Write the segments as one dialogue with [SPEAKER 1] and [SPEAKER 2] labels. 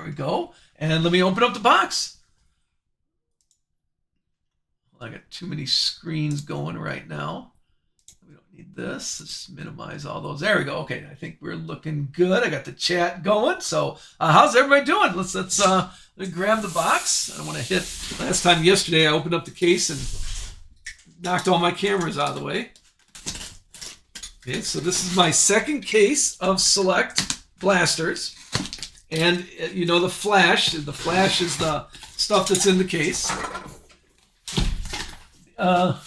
[SPEAKER 1] we go. And let me open up the box. I got too many screens going right now. We don't need this. Let's minimize all those. There we go. Okay, I think we're looking good. I got the chat going. So how's everybody doing? Let's let me grab the box. I don't want to hit. Yesterday, I opened up the case and knocked all my cameras out of the way. Okay, so this is my second case of Select blasters. And you know the flash. The flash is the stuff that's in the case. Oh,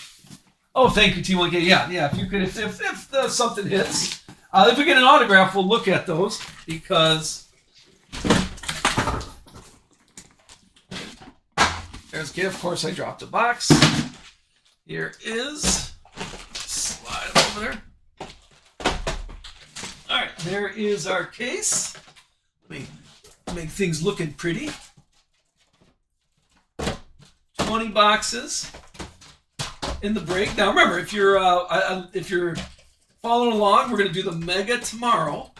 [SPEAKER 1] thank you, T1K. Yeah. If you could, if something hits, if we get an autograph, we'll look at those because there's gift. Of course, I dropped a box. Here is slide over there. All right, there is our case. Let me make things looking pretty. 20 boxes in the break. Now remember, if you're following along, we're going to do the mega tomorrow.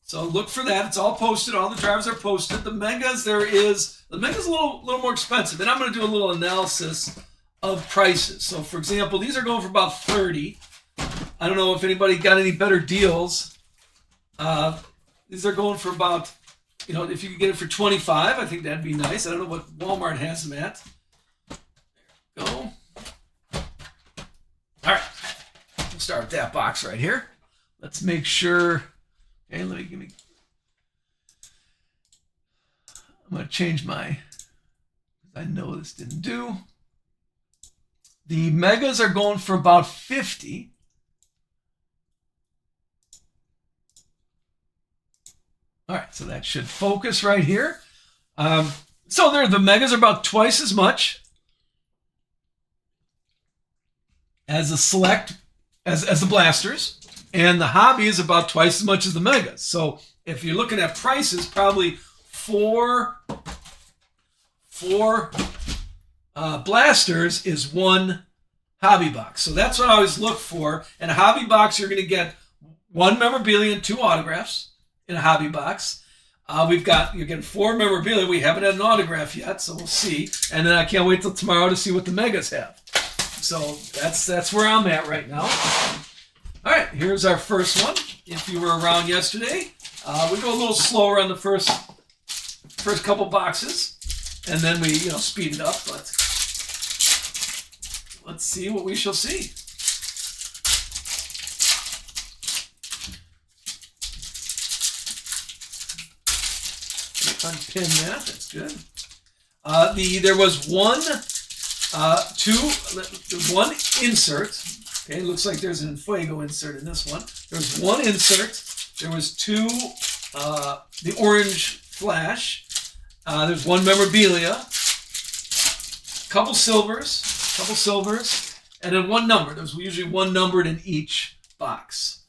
[SPEAKER 1] So look for that. It's all posted. All the drivers are posted. The megas, the mega's a little more expensive, and I'm going to do a little analysis of prices. So for example, these are going for about 30. I don't know if anybody got any better deals. These are going for about, if you could get it for 25, I think that'd be nice. I don't know what Walmart has them at. There we go. All right, we'll start with that box right here. Let's make sure. Okay, I'm going to change I know this didn't do. The megas are going for about 50. All right, so that should focus right here. So the megas are about twice as much as the Select, as the blasters, and the hobby is about twice as much as the megas. So if you're looking at prices, probably four blasters is one hobby box. So that's what I always look for. In a hobby box, you're going to get one memorabilia and 2 autographs in a hobby box. You're getting 4 memorabilia. We haven't had an autograph yet, so we'll see. And then I can't wait till tomorrow to see what the megas have. So that's where I'm at right now. All right, here's our first one. If you were around yesterday, we go a little slower on the first couple boxes, and then we speed it up. But let's see what we shall see. Unpin that. That's good. There was one insert. Okay, looks like there's an Fuego insert in this one. There's one insert. There was 2, the orange flash. There's 1 memorabilia. Couple silvers, and then 1 number. There's usually 1 numbered in each box.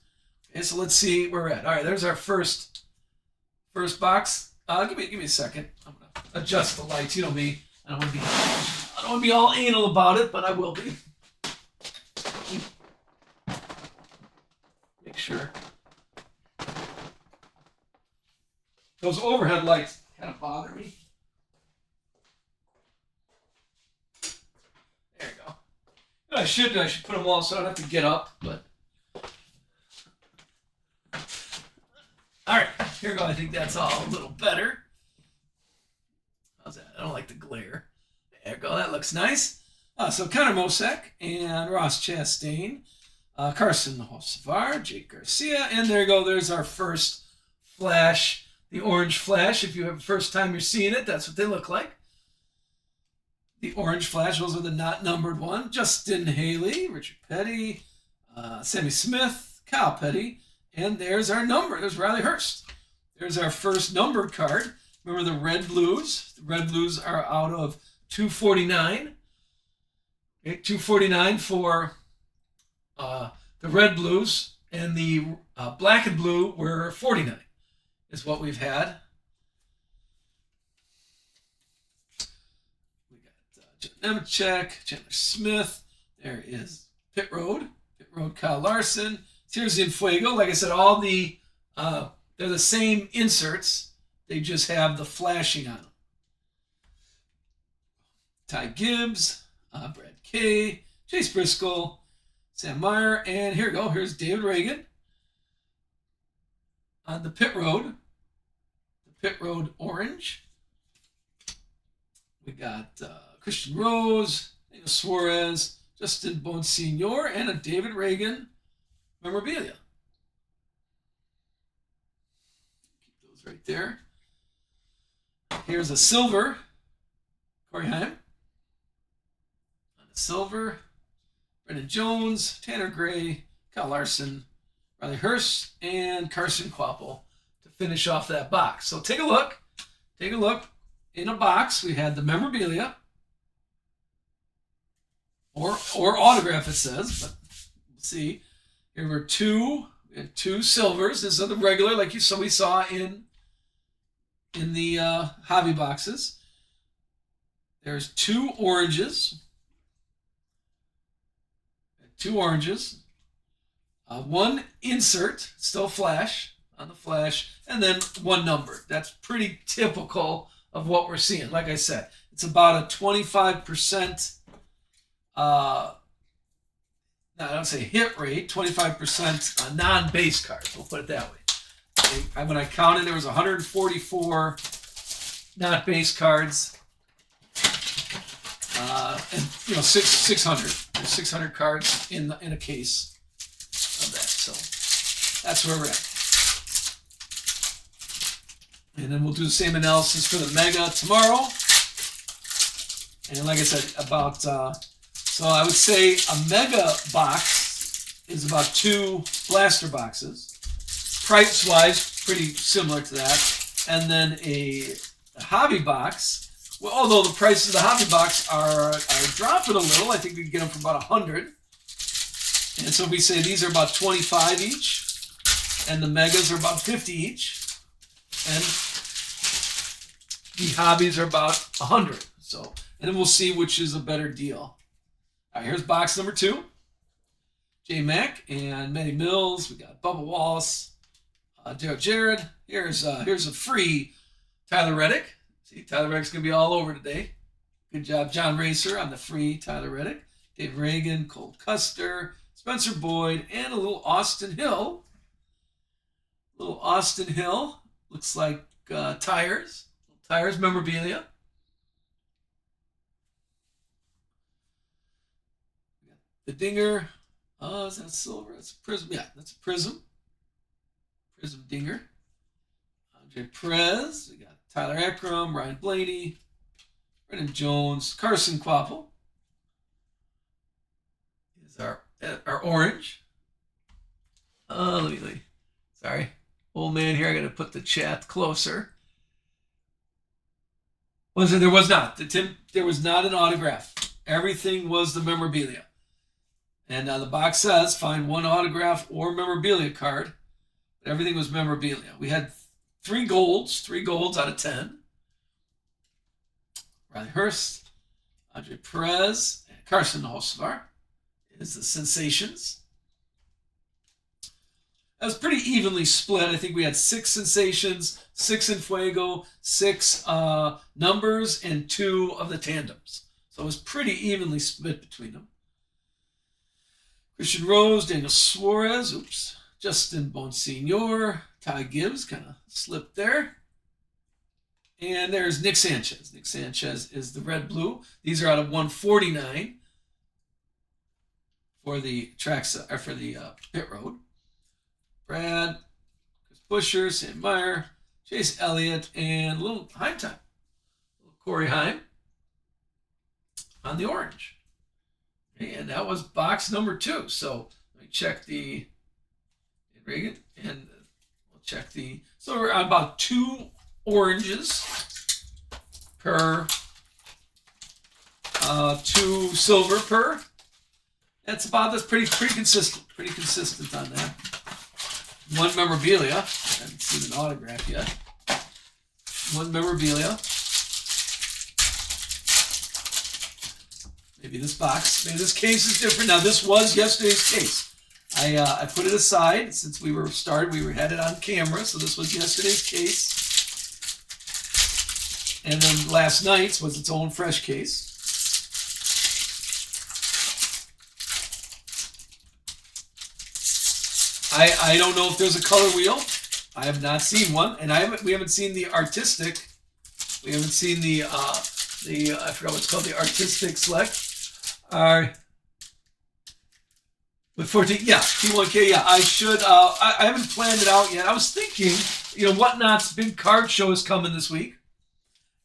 [SPEAKER 1] Okay, so let's see where we're at. All right, there's our first box. Give me a second. I'm gonna adjust the lights. You know me. I don't want to be all anal about it, but I will be. Make sure. Those overhead lights kind of bother me. There you go. I should put them all so I don't have to get up, but. All right, here we go. I think that's all a little better. How's that? I don't like the glare. There we go. That looks nice. So Connor Mosek and Ross Chastain, Carson Hocevar, Jake Garcia, and there you go. There's our first flash, the orange flash. If you have the first time you're seeing it, that's what they look like. The orange flash, those are the not numbered one. Justin Haley, Richard Petty, Sammy Smith, Kyle Petty, and there's our number. There's Riley Hurst. There's our first numbered card. Remember the Red Blues? The Red Blues are out of 249. Okay, 249 for the Red Blues, and the black and blue were 49 is what we've had. We got Jim Nemechek, Chandler Smith. There is Pit Road, Kyle Larson. Here's the Fuego. Like I said, all they're the same inserts They just have the flashing on them. Ty Gibbs, Brad Kay, Chase Briscoe, Sam Meyer, and here we go. Here's David Reagan on the pit road. The pit road orange. We got Christian Rose, Daniel Suarez, Justin Bonsignor, and a David Reagan memorabilia. Keep those right there. Here's a silver Corey Heim. Silver, Brendan Jones, Tanner Gray, Kyle Larson, Riley Hurst, and Carson Kvapil to finish off that box. So take a look. Take a look. In a box, we had the memorabilia or autograph, it says, but we'll see. Here were two silvers. These are the regular, like we saw in the hobby boxes. There's two oranges. One insert, still flash on the flash, and then one number. That's pretty typical of what we're seeing. Like I said, it's about a 25%, I don't say hit rate, 25% non-base cards. We'll put it that way. When I counted, there was 144 non-base cards, and 600. There's 600 cards in a case of that. So that's where we're at. And then we'll do the same analysis for the Mega tomorrow. And like I said, so I would say a Mega box is about 2 blaster boxes. Price-wise, pretty similar to that. And then a hobby box. Well, although the prices of the hobby box are dropping a little, I think we can get them for about 100. And so we say these are about 25 each, and the Megas are about 50 each, and the hobbies are about 100. So, and then we'll see which is a better deal. All right, here's box number 2. J Mac and Matty Mills. We got Bubba Wallace, Daryl Jarrett. Here's a free Tyler Reddick. See, Tyler Reddick's going to be all over today. Good job, John Racer, on the free Tyler Reddick. Dave Reagan, Cole Custer, Spencer Boyd, and a little Austin Hill. Looks like tires. Tires memorabilia. The Dinger. Oh, is that silver? That's a Prism. Yeah, that's a Prism. Prism Dinger. Andre Perez. We got Tyler Ekram, Ryan Blaney, Brendan Jones, Carson Kvapil is our orange. Let me. Sorry, old man here. I got to put the chat closer. There was not. There was not an autograph. Everything was the memorabilia. And the box says find one autograph or memorabilia card. But everything was memorabilia. We had 3 golds out of 10. Riley Hurst, Andre Perez, and Carson Hocevar is the sensations. That was pretty evenly split. I think we had 6 sensations, 6 in Fuego, 6 numbers, and 2 of the tandems. So it was pretty evenly split between them. Christian Rose, Daniel Suarez, Justin Bonsignor, Ty Gibbs kind of slipped there. And there's Nick Sanchez. Nick Sanchez is the red-blue. These are out of 149 for the pit road. Brad, Chris Busher, Sam Meyer, Chase Elliott, and a little Heim time. Corey Heim on the orange. And that was box number 2. So let me check the Reagan, and we'll check the. So we're on about 2 oranges per 2 silver per. That's pretty consistent. Pretty consistent on that. 1 memorabilia. I haven't seen an autograph yet. 1 memorabilia. Maybe this case is different. Now this was yesterday's case. I put it aside since we were headed on camera, so this was yesterday's case. And then last night's was its own fresh case. I don't know if there's a color wheel. I have not seen one, and we haven't seen the artistic. We haven't seen the I forgot what it's called, the artistic select. With 14, yeah, T1K, yeah. I should. I haven't planned it out yet. I was thinking, Whatnot's big card show is coming this week,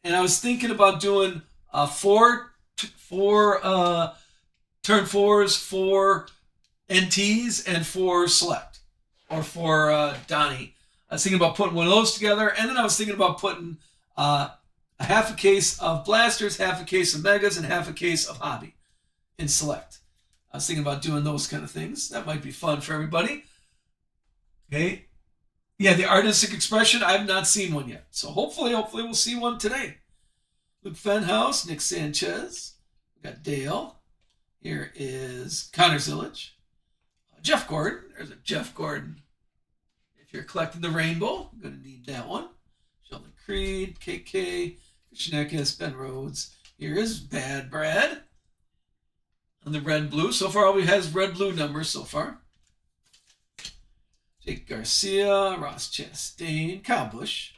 [SPEAKER 1] and I was thinking about doing four turn fours, 4 NTs, and 4 select, or 4 Donnie. I was thinking about putting one of those together, and then I was thinking about putting a half a case of blasters, half a case of megas, and half a case of hobby in select. I was thinking about doing those kind of things. That might be fun for everybody. Okay. Yeah, the artistic expression, I have not seen one yet. So hopefully we'll see one today. Luke Fenhouse, Nick Sanchez. We got Dale. Here is Connor Zillage. Jeff Gordon. There's a Jeff Gordon. If you're collecting the rainbow, I'm going to need that one. Sheldon Creed, KK, Krishnekis, Ben Rhodes. Here is Bad Brad. And the red-blue. So far, all we have is red-blue numbers so far. Jake Garcia, Ross Chastain, Kyle Busch,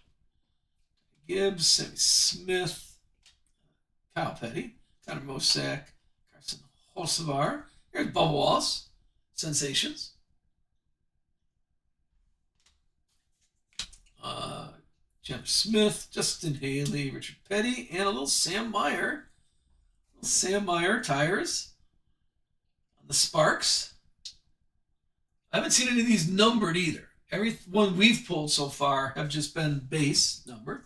[SPEAKER 1] Gibbs, Sammy Smith, Kyle Petty, Connor Mosack, Carson Hocevar. Here's Bubba Wallace, Sensations. Jim Smith, Justin Haley, Richard Petty, and a little Sam Meyer. Sam Meyer tires on the Sparks. I haven't seen any of these numbered either. Every one we've pulled so far have just been base numbered.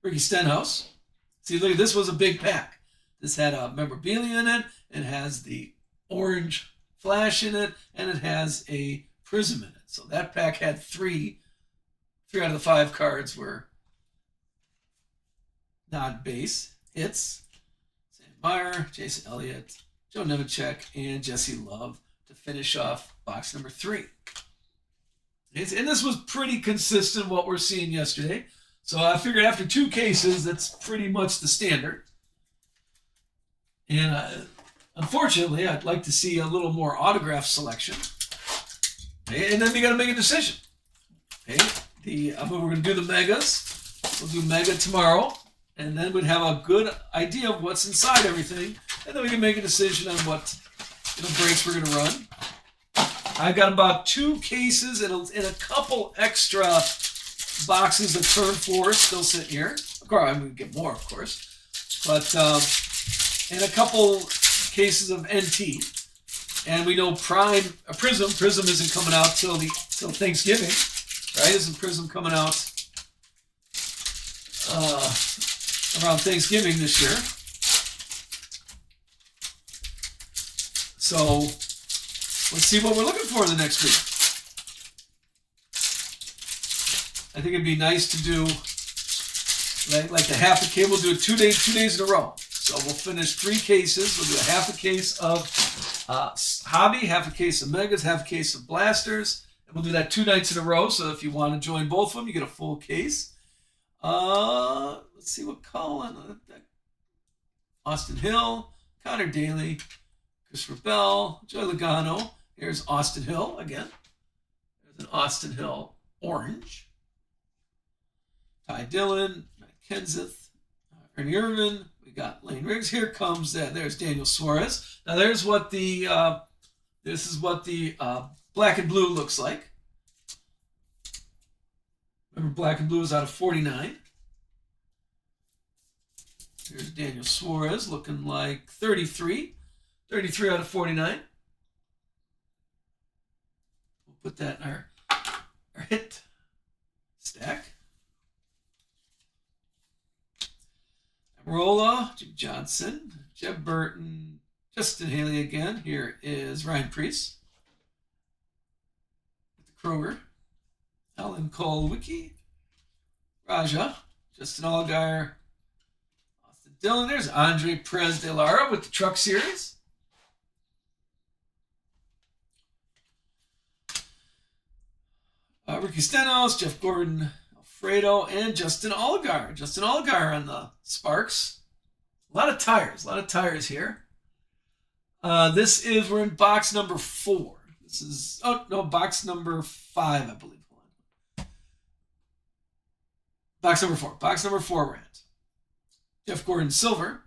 [SPEAKER 1] Ricky Stenhouse. See, look, this was a big pack. This had a memorabilia in it. It has the orange flash in it, and it has a prism in it. So that pack had 3 out of the 5 cards were non-base hits. Sam Meyer, Jason Elliott, Joe Nemechek, and Jesse Love to finish off box number 3. And this was pretty consistent what we're seeing yesterday. So I figured after 2 cases, that's pretty much the standard. And unfortunately, I'd like to see a little more autograph selection. And then we got to make a decision. Okay, we're going to do the megas. We'll do mega tomorrow. And then we'd have a good idea of what's inside everything. And then we can make a decision on what breaks we're going to run. I've got about 2 cases and a couple extra boxes of turn 4 still sitting here. Of course, I'm going to get more, of course. But, and a couple cases of NT. And we know Prism isn't coming out till Thanksgiving, right? Isn't Prism coming out around Thanksgiving this year? So let's see what we're looking for in the next week. I think it'd be nice to do like the half a case. We'll do it 2 days in a row. So we'll finish 3 cases. We'll do a half a case of hobby, half a case of megas, half a case of blasters. And we'll do that 2 nights in a row. So if you want to join both of them, you get a full case. Let's see what Colin, Austin Hill, Connor Daly, Christopher Bell, Joey Logano. Here's Austin Hill again. There's an Austin Hill orange. Ty Dillon, Matt Kenseth, Ernie Irvin. We got Lane Riggs. Here comes there's Daniel Suarez. Now there's what this is what the black and blue looks like. Remember, black and blue is out of 49. Here's Daniel Suarez looking like 33. 33 out of 49. We'll put that in our hit stack. Amarola, Jim Johnson, Jeb Burton, Justin Haley again. Here is Ryan Preece. Kroger, Alan Kolwicki, Raja, Justin Allgaier, Austin Dillon. There's Andre Perez de Lara with the Truck Series. Ricky Stenhouse, Jeff Gordon, Fredo, and Justin Allgaier. Justin Allgaier on the Sparks. A lot of tires here. We're in box number 4. This is, box number 5, I believe. Box number 4. Box number 4 we're at. Jeff Gordon Silver.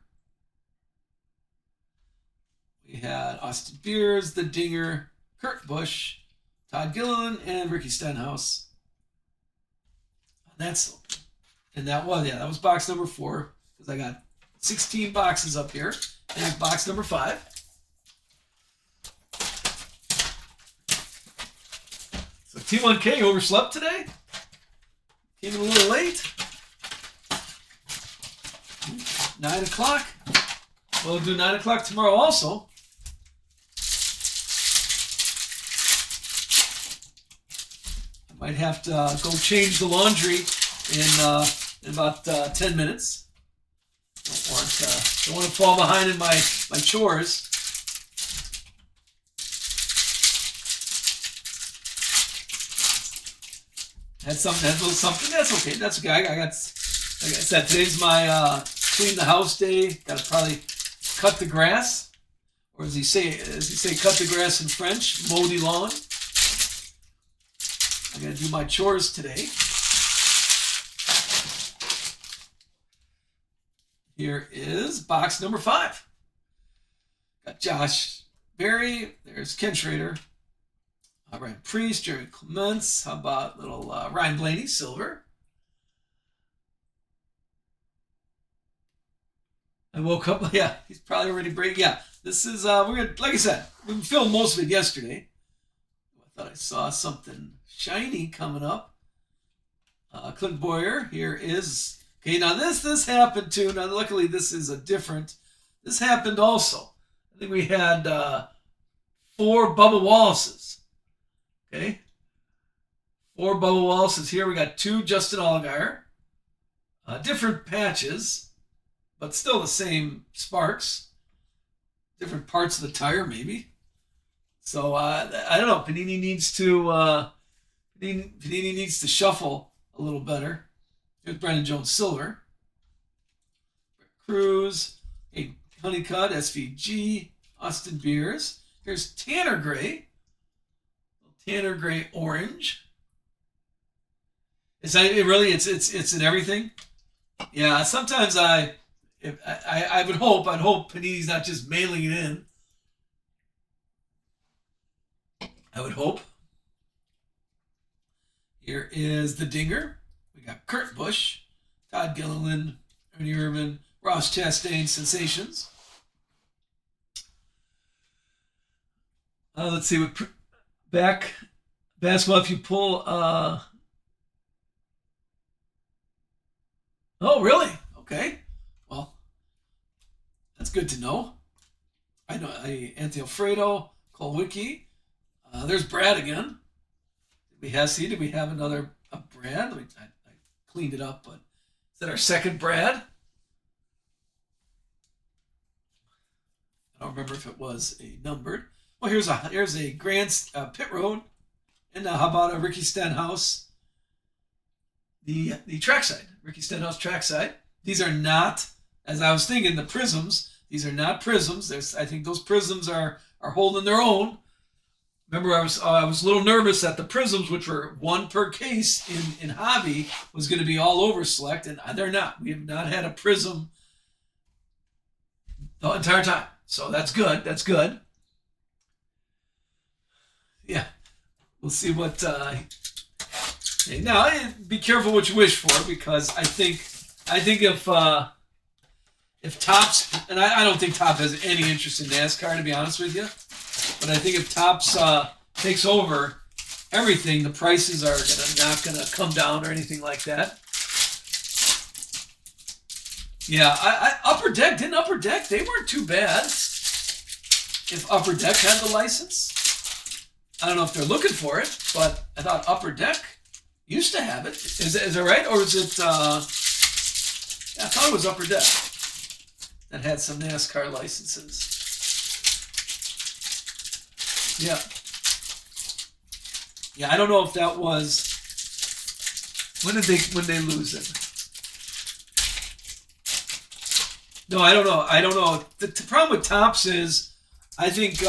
[SPEAKER 1] We had Austin Beers, The Dinger, Kurt Busch, Todd Gilliland, and Ricky Stenhouse. That was box number 4, because I got 16 boxes up here. And box number 5. So T1K overslept today. Came in a little late. 9 o'clock. We'll do 9 o'clock tomorrow also. I might have to go change the laundry in about 10 minutes. Don't want to fall behind in my chores. Had a little something. That's okay. That's okay. I got, like I said, today's my clean the house day. Got to probably cut the grass, or as he say, cut the grass in French, mow the lawn. I got to do my chores today. Here is box number 5. Got Josh Berry. There's Ken Schrader. Ryan Priest, Jerry Clements. How about little Ryan Blaney, silver? I woke up. Yeah, he's probably already breaking. Yeah, this is we're gonna, like I said, we filmed most of it yesterday. I thought I saw something shiny coming up. Clint Boyer. Here is okay. Now this happened too. Now luckily this is a different. This happened also. I think we had 4 Bubba Wallaces. Okay. 4 Bubba Wallaces here. We got 2 Justin Allgaier. Different patches, but still the same sparks. Different parts of the tire, maybe. So I don't know. Panini needs to shuffle a little better. Here's Brandon Jones Silver. Cruz, Honeycutt, SVG, Austin Beers. Here's Tanner Gray. Tanner Gray orange. It's in everything. Yeah, sometimes I would hope Panini's not just mailing it in. I would hope. Here is the Dinger. We got Kurt Busch, Todd Gilliland, Ernie Irvin, Ross Chastain, Sensations. Let's see what. Back basketball, if you pull oh really? Okay. Well, that's good to know. I know Anthony Alfredo, Cole Wiki. There's Brad again. Did we have another Brad? I cleaned it up, but is that our second Brad? I don't remember if it was a numbered. Well, here's a grand pit road, and how about a Ricky Stenhouse, the trackside, Ricky Stenhouse trackside. These are not, as I was thinking, the prisms. These are not prisms. I think those prisms are holding their own. Remember, I was a little nervous that the prisms, which were 1 per case in hobby, was going to be all over select, and they're not. We have not had a prism the entire time, so that's good. That's good. Yeah, we'll see what. Now, be careful what you wish for, because I think if Topps, and I don't think Topps has any interest in NASCAR, to be honest with you, but I think if Topps takes over everything, the prices are not gonna come down or anything like that. Yeah, Upper Deck, they weren't too bad. If Upper Deck had the license. I don't know if they're looking for it, but I thought Upper Deck used to have it. Is it right? Or is it, I thought it was Upper Deck that had some NASCAR licenses. Yeah. Yeah, I don't know if that was, When they lose it? No, I don't know. I don't know. The problem with Topps is, I think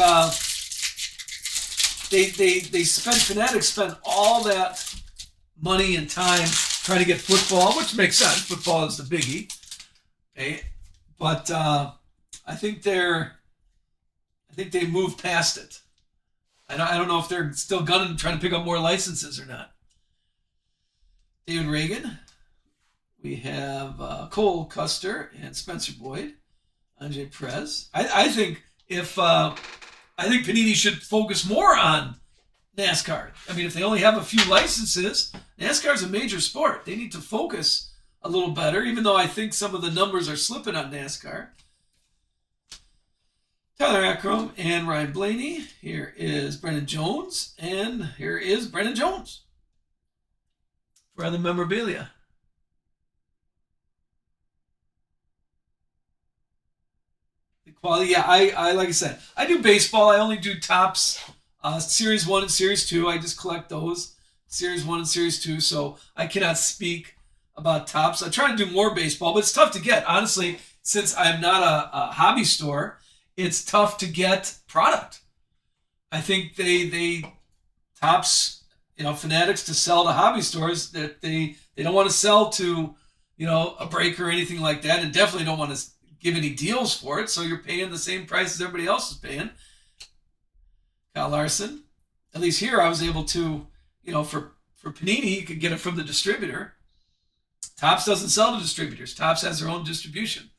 [SPEAKER 1] they Fanatics spend all that money and time trying to get football, which makes sense. Football is the biggie, okay? But I think they moved past it. I don't know if they're still gunning, trying to pick up more licenses or not. David Reagan. We have Cole Custer and Spencer Boyd, Andre Perez. I think Panini should focus more on NASCAR. I mean, if they only have a few licenses, NASCAR is a major sport. They need to focus a little better, even though I think some of the numbers are slipping on NASCAR. Tyler Ackrum and Ryan Blaney. Here is Brennan Jones, and here is Brennan Jones for other memorabilia. The quality, yeah, I like I said, I do baseball. I only do Topps Series 1 and Series 2. I just collect those, Series 1 and Series 2, so I cannot speak about Topps. I try to do more baseball, but it's tough to get. Honestly, since I'm not a hobby store, it's tough to get product. I think they Topps, Fanatics, to sell to hobby stores, that they don't want to sell to, a break or anything like that, and definitely don't want to give any deals for it. So you're paying the same price as everybody else is paying. Kyle Larson. At least here I was able to, for Panini, you could get it from the distributor. Topps doesn't sell to distributors. Topps has their own distribution.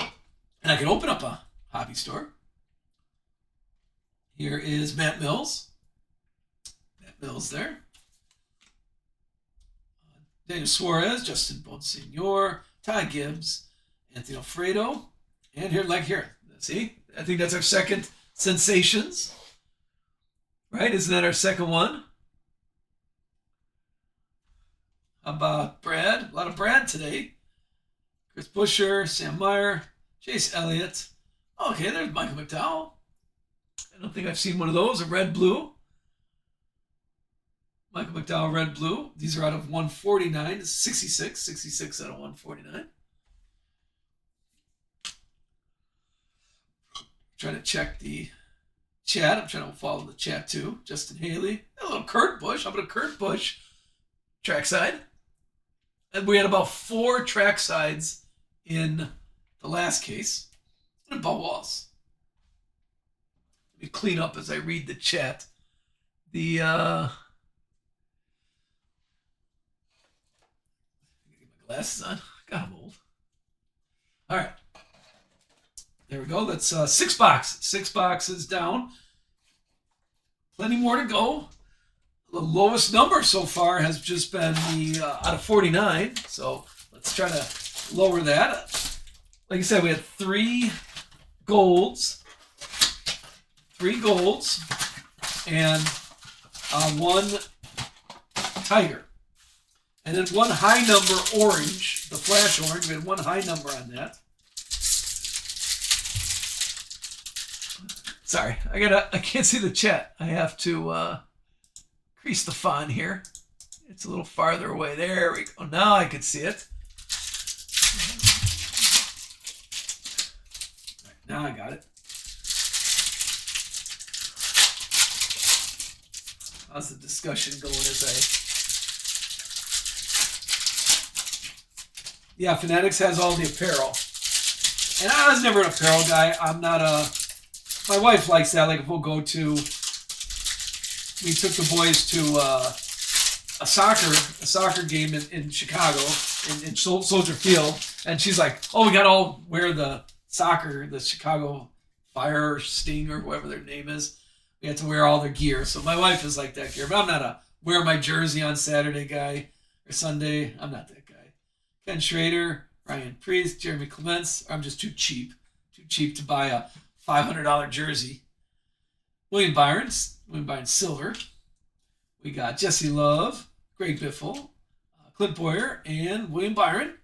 [SPEAKER 1] And I can open up a hobby store. Here is Matt Mills. Matt Mills there. Daniel Suarez, Justin Bonsignor, Ty Gibbs, Anthony Alfredo. And here, see? I think that's our second Sensations. Right? Isn't that our second one? How about Brad? A lot of Brad today. Chris Buescher, Sam Meyer, Chase Elliott. Okay, there's Michael McDowell. I don't think I've seen one of those. A red-blue. Michael McDowell, red-blue. These are out of 149. 66 out of 149. Trying to check the chat. I'm trying to follow the chat too. Justin Haley. A little Kurt Busch. How about a Kurt Busch trackside? And we had about 4 tracksides in the last case. And Bubba Walls. Let me clean up as I read the chat. The get my glasses on. God, I'm old. All right. There we go. That's 6 boxes. 6 boxes down. Plenty more to go. The lowest number so far has just been the out of 49. So let's try to lower that. Like I said, we had 3 golds. 3 golds. And 1 tiger. And then 1 high number orange. The flash orange. We had 1 high number on that. Sorry, I can't see the chat. I have to increase the font here. It's a little farther away. There we go. Now I can see it. All right, now I got it. How's the discussion going Yeah, Fanatics has all the apparel. And I was never an apparel guy. I'm not a... My wife likes that. Like if we'll go to, we took the boys to a soccer game in Chicago in Soldier Field, and she's like, "Oh, we got to all wear the Chicago Fire Sting or whatever their name is. We had to wear all their gear." So my wife is like that gear, but I'm not a wear my jersey on Saturday guy or Sunday. I'm not that guy. Ken Schrader, Ryan Priest, Jeremy Clements. I'm just too cheap to buy a $500 jersey. William Byron silver. We got Jesse Love, Greg Biffle, Clint Boyer, and William Byron.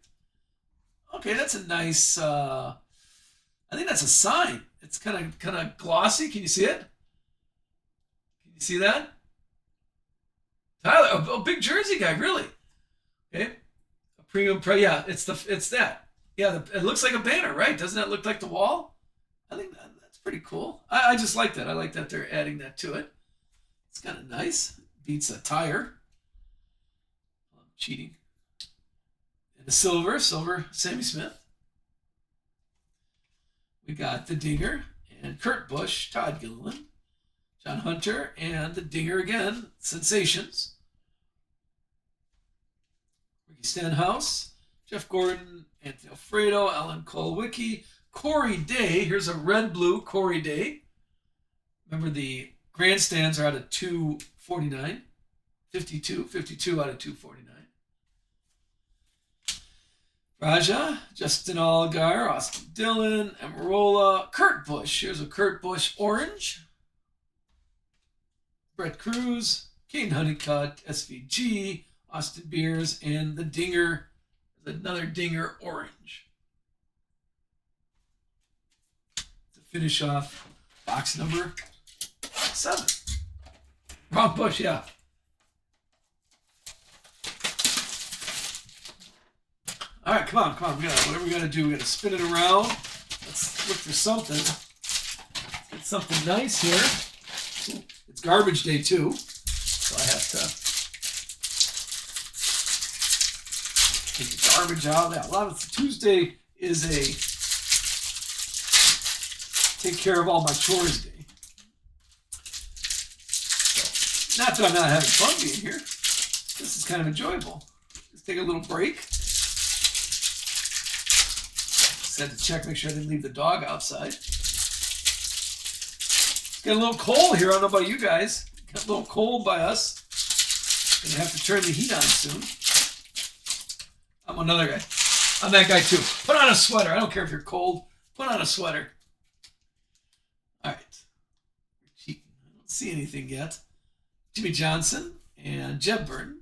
[SPEAKER 1] Okay, that's a nice. I think that's a sign. It's kind of glossy. Can you see it? Can you see that? Tyler, a big jersey guy, really. Okay, a premium price. Yeah, it's that. Yeah, it looks like a banner, right? Doesn't that look like the wall? I think that's pretty cool. I just like that. I like that they're adding that to it. It's kind of nice. Beats a tire. Cheating. And the silver Sammy Smith. We got the Dinger and Kurt Busch, Todd Gilliland, John Hunter, and the Dinger again, Sensations. Ricky Stenhouse, Jeff Gordon, Anthony Alfredo, Alan Kolwicki, Corey Day. Here's a red-blue Corey Day. Remember, the grandstands are out of 249. 52 out of 249. Raja, Justin Allgaier, Austin Dillon, Amarola, Kurt Busch. Here's a Kurt Busch orange. Brett Cruz, Kane Honeycutt, SVG, Austin Beers, and the Dinger. There's another Dinger orange. To finish off box number 7. Wrong Busch, yeah. All right, come on. Whatever we got to do, we got to spin it around. Let's look for something. Let's get something nice here. It's garbage day too, so I have to take the garbage out. Yeah, a lot of Tuesday is a take care of all my chores day. So, not that I'm not having fun being here. This is kind of enjoyable. Let's take a little break. Had to check, make sure I didn't leave the dog outside. It's getting a little cold here. I don't know about you guys. Got a little cold by us. Gonna have to turn the heat on soon. I'm another guy. I'm that guy too. Put on a sweater. I don't care if you're cold. Put on a sweater. All right. I don't see anything yet. Jimmy Johnson and Jeb Burton.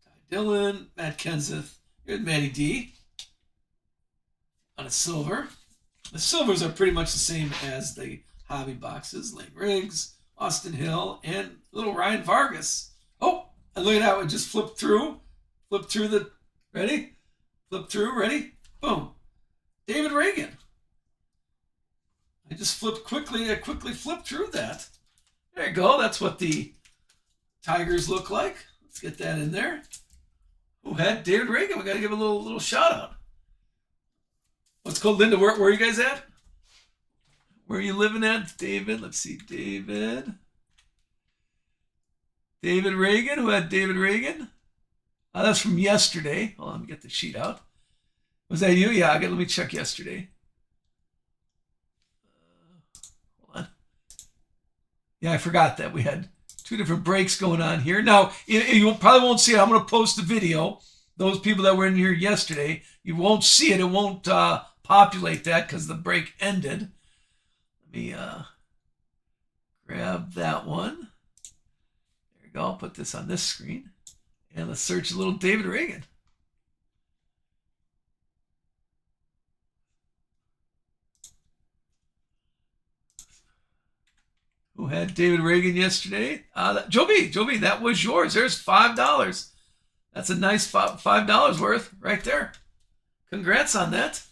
[SPEAKER 1] Ty Dillon, Matt Kenseth. Here's Matty D. On a silver. The silvers are pretty much the same as the hobby boxes. Lane Riggs, Austin Hill, and little Ryan Vargas. Oh, and look at that one. Just flipped through. Flip through the... Ready? Flip through. Ready? Boom. David Reagan. I just flipped quickly. I quickly flipped through that. There you go. That's what the Tigers look like. Let's get that in there. Who had David Reagan? We got to give a little shout out. What's called, Linda? Where are you guys at? Where are you living at, David? Let's see, David. David Reagan. Who had David Reagan? Oh, that's from yesterday. Hold on, let me get the sheet out. Was that you? Yeah, let me check yesterday. Hold on. Yeah, I forgot that we had 2 different breaks going on here. Now, you probably won't see it. I'm going to post the video. Those people that were in here yesterday, you won't see it. It won't populate that because the break ended. Let me grab that one. There you go. I'll put this on this screen. And let's search a little David Reagan. Who had David Reagan yesterday? Joe B, that was yours. There's $5. That's a nice $5 worth right there. Congrats on that.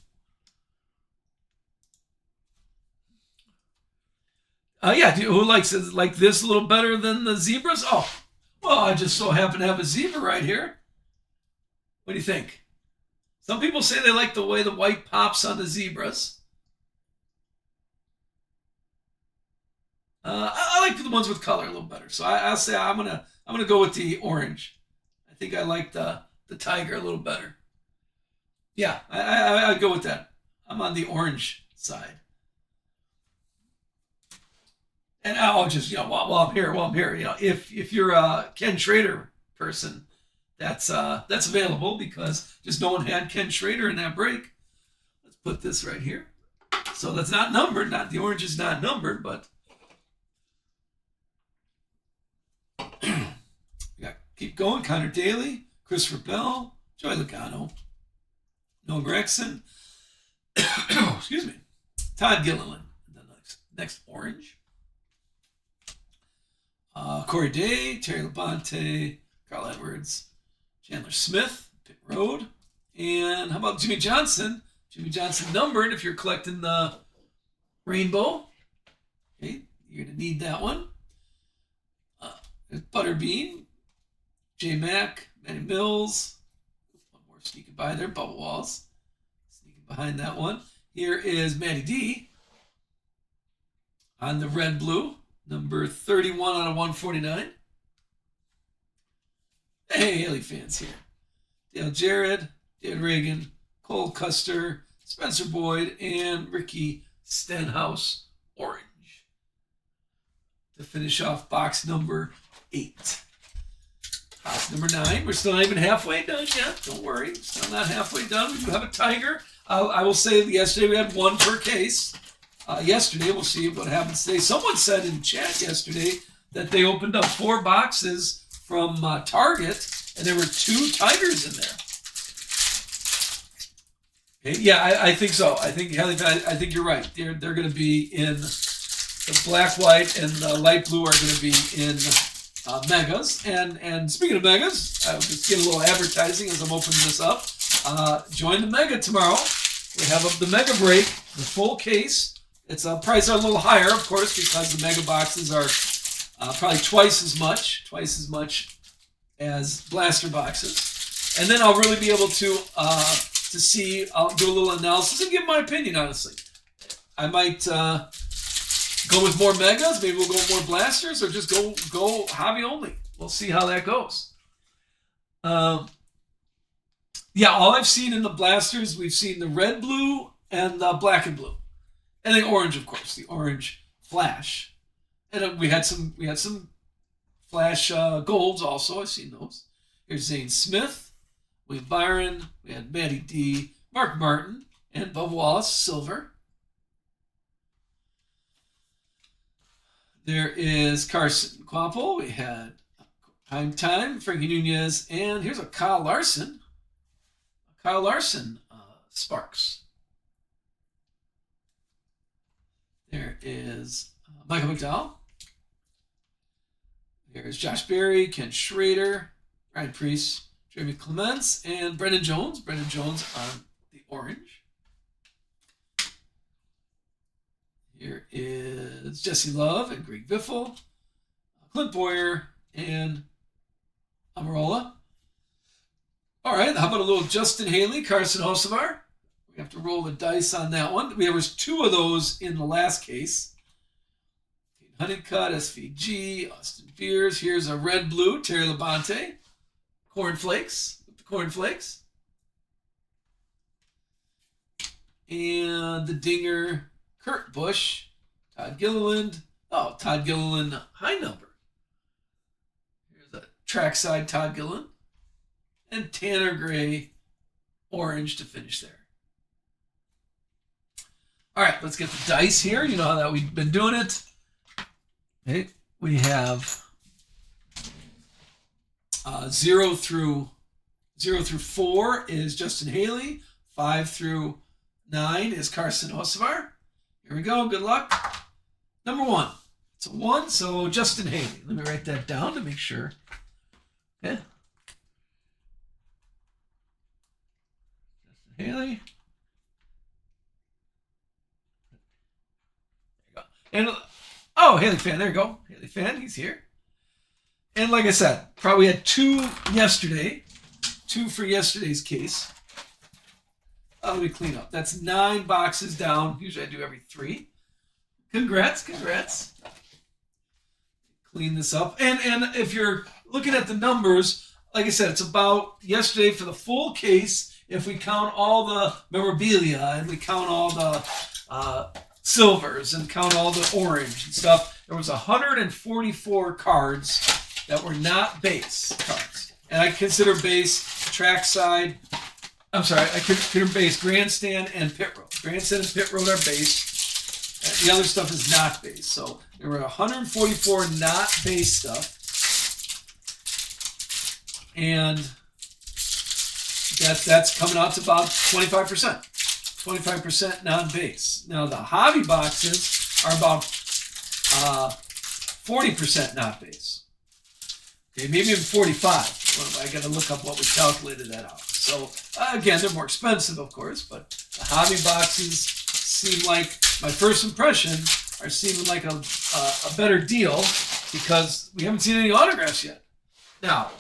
[SPEAKER 1] Yeah, who likes it? Like this a little better than the zebras? Oh, well, I just so happen to have a zebra right here. What do you think? Some people say they like the way the white pops on the zebras. I like the ones with color a little better. So I'll say I'm gonna go with the orange. I think I like the tiger a little better. Yeah, I'd go with that. I'm on the orange side. And I'll just, while I'm here, if you're a Ken Schrader person, that's available because just no one had Ken Schrader in that break. Let's put this right here. So that's not numbered. The orange is not numbered, but keep going. Connor Daly, Christopher Bell, Joey Logano, Noah Gregson, excuse me, Todd Gilliland. And then next orange. Corey Day, Terry Labonte, Carl Edwards, Chandler Smith, Pit Road. And how about Jimmy Johnson? Jimmy Johnson numbered if you're collecting the rainbow. Okay, you're going to need that one. There's Butterbean, J Mac, Matty Mills. One more sneaking by there, Bubba Walls. Sneaking behind that one. Here is Matty D on the red blue, number 31 out of 149. Hey, Haley fans here. Dale Jarrett, Dan Reagan, Cole Custer, Spencer Boyd, and Ricky Stenhouse Orange to finish off box number 8. Box number 9. We're still not even halfway done yet. Don't worry. Still not halfway done. We do have a Tiger. I will say yesterday we had 1 per case. Yesterday, we'll see what happens today. Someone said in chat yesterday that they opened up 4 boxes from Target, and there were 2 Tigers in there. Okay, yeah, I think so. I think you're right. They're going to be in the black, white, and the light blue are going to be in Megas. And speaking of Megas, I'll just get a little advertising as I'm opening this up. Join the Mega tomorrow. We have the Mega break, the full case. It's price are a little higher, of course, because the Mega boxes are probably twice as much as blaster boxes. And then I'll really be able to see. I'll do a little analysis and give my opinion. Honestly, I might go with more Megas. Maybe we'll go with more blasters, or just go hobby only. We'll see how that goes. Yeah, all I've seen in the blasters, we've seen the red, blue, and the black and blue. And the orange, of course, the orange flash. And we had some flash golds also. I've seen those. Here's Zane Smith, William Byron, we had Matty D, Mark Martin, and Bubba Wallace, silver. There is Carson Quapple. We had Time, Frankie Nunez, and here's a Kyle Larson. Sparks. There is Michael McDowell. There's Josh Berry, Ken Schrader, Ryan Priest, Jeremy Clements, and Brendan Jones. Brendan Jones on the orange. Here is Jesse Love and Greg Biffle, Clint Boyer, and Amarola. All right, how about a little Justin Haley, Carson Hocevar? We have to roll the dice on that one. There was 2 of those in the last case. Honeycutt, SVG, Austin Beers. Here's a red blue, Terry Labonte. Cornflakes, with the cornflakes. And the dinger, Kurt Busch, Todd Gilliland. Oh, Todd Gilliland, high number. Here's a trackside Todd Gilliland. And Tanner Gray, orange to finish there. All right, let's get the dice here. You know how that we've been doing it. Okay, we have 0 through 4 is Justin Haley. 5 through 9 is Carson Hocevar. Here we go. Good luck. Number 1. It's a 1, so Justin Haley. Let me write that down to make sure. Okay. Justin Haley. And Haley fan, there you go. Haley fan, he's here. And like I said, probably had 2 yesterday. 2 for yesterday's case. Let me clean up. That's 9 boxes down. Usually I do every 3. Congrats. Clean this up. And if you're looking at the numbers, like I said, it's about yesterday for the full case. If we count all the memorabilia and we count all the silvers and count all the orange and stuff, there was 144 cards that were not base cards. And I consider base trackside. I'm sorry, I consider base grandstand and pit road. Grandstand and pit road are base. The other stuff is not base. So there were 144 not base stuff. And that's coming out to about 25%. 25% non-base. Now the hobby boxes are about 40% not base. Okay, maybe even 45. Well, I got to look up what we calculated that out. So again, they're more expensive, of course, but the hobby boxes seem like, my first impression, are seeming like a better deal because we haven't seen any autographs yet. Now,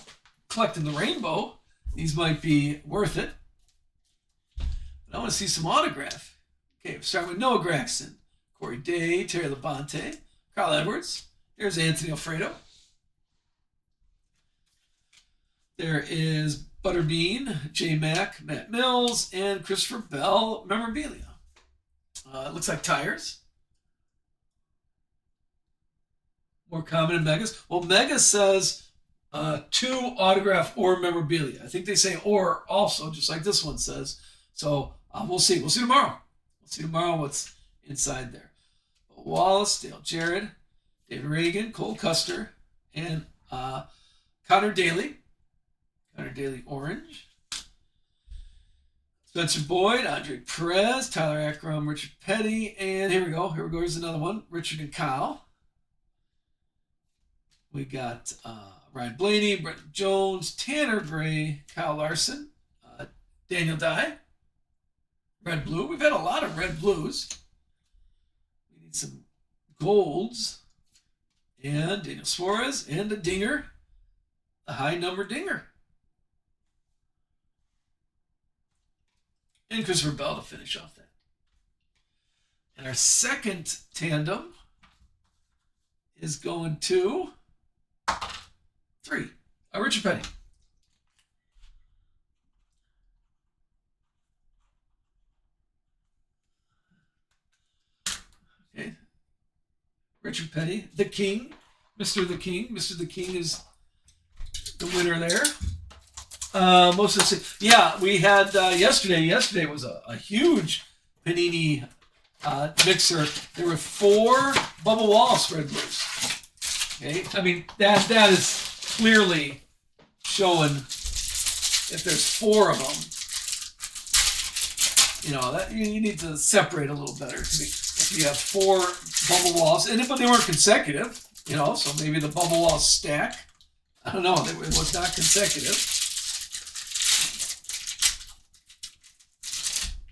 [SPEAKER 1] collecting the rainbow, these might be worth it. But I want to see some autograph. Okay, we're starting with Noah Gragson, Corey Day, Terry Labonte, Carl Edwards. There's Anthony Alfredo. There is Butterbean, J Mac, Matt Mills, and Christopher Bell memorabilia. It looks like tires. More common in Megas. Well, Mega says 2 autograph or memorabilia. I think they say or also, just like this one says. So we'll see. We'll see tomorrow. We'll see tomorrow what's inside there. Wallace, Dale Jarrett, David Reagan, Cole Custer, and Connor Daly. Connor Daly orange. Spencer Boyd, Andre Perez, Tyler Ackrum, Richard Petty, and here we go. Here's another one. Richard and Kyle. We got Ryan Blaney, Brent Jones, Tanner Gray, Kyle Larson, Daniel Dye, red blue. We've had a lot of red blues. We need some golds, and Daniel Suarez, and a dinger, a high number dinger. And Christopher Bell to finish off that. And our second tandem is going to 3. Richard Petty. Okay. Richard Petty, the King, Mr. The King. Mr. The King is the winner there. Most of the, yeah, we had yesterday. Yesterday was a huge Panini mixer. There were 4 Bubba Wallace red blues. Okay, I mean that is clearly showing if there's 4 of them. You know that you need to separate a little better. If you have 4 Bubba Wallace, but they weren't consecutive. You know, so maybe the Bubba Wallace stack. I don't know. It was not consecutive.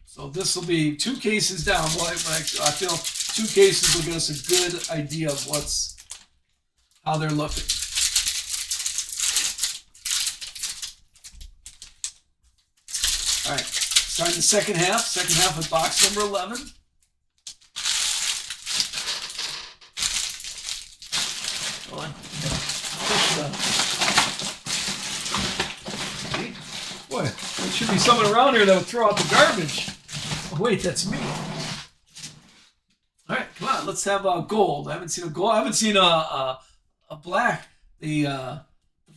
[SPEAKER 1] So this will be 2 cases down. Well, I feel 2 cases will give us a good idea of how they're looking. All right, starting the second half. Second half with box number 11. Hold on. Boy, there should be someone around here that would throw out the garbage. Oh, wait, that's me. All right, come on, let's have gold. I haven't seen a gold. I haven't seen a black, the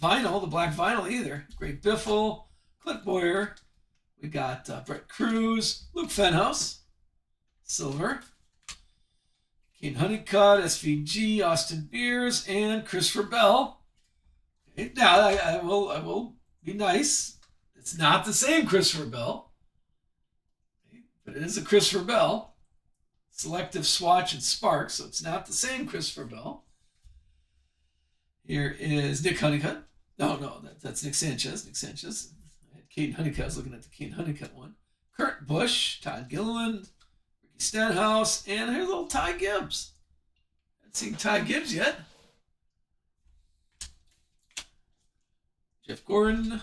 [SPEAKER 1] vinyl, the black vinyl either. Great Biffle, Clint Boyer. We got Brett Cruz, Luke Fenhouse, silver. Kane Honeycutt, SVG, Austin Beers, and Christopher Bell. Okay, now I will be nice. It's not the same Christopher Bell, okay, but it is a Christopher Bell. Selective swatch and spark, so it's not the same Christopher Bell. Here is Nick Honeycutt. No, that's Nick Sanchez. Nick Sanchez. Caden Honeycutt. I was looking at the Caden Honeycutt one. Kurt Busch, Todd Gilliland, Ricky Stenhouse, and here's little Ty Gibbs. Haven't seen Ty Gibbs yet. Jeff Gordon.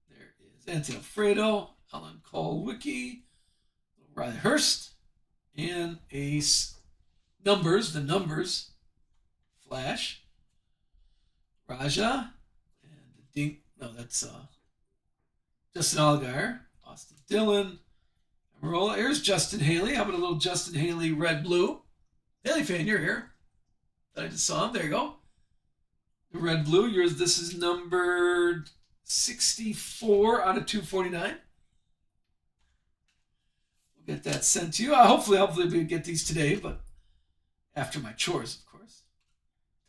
[SPEAKER 1] There is Anthony Alfredo, Alan Colwicky, Riley Hurst, and the numbers, Flash, Raja, and that's Justin Allgaier, Austin Dillon, Amarola. Here's Justin Haley. How about a little Justin Haley red blue? Haley fan, you're here. I just saw him. There you go. The red blue. This is numbered 64 out of 249. We'll get that sent to you. Hopefully we get these today, but after my chores, of course.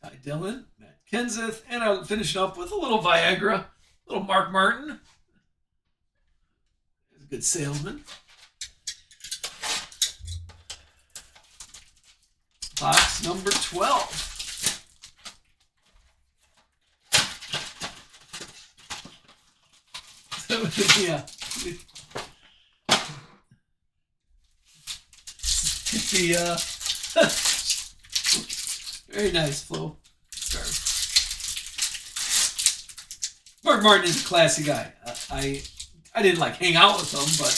[SPEAKER 1] Ty Dillon, Matt Kenseth, and I'll finish it up with a little Viagra, a little Mark Martin. He's a good salesman. Box number 12. Yeah. The very nice flow scarf. Mark Martin is a classy guy. I didn't like hang out with him, but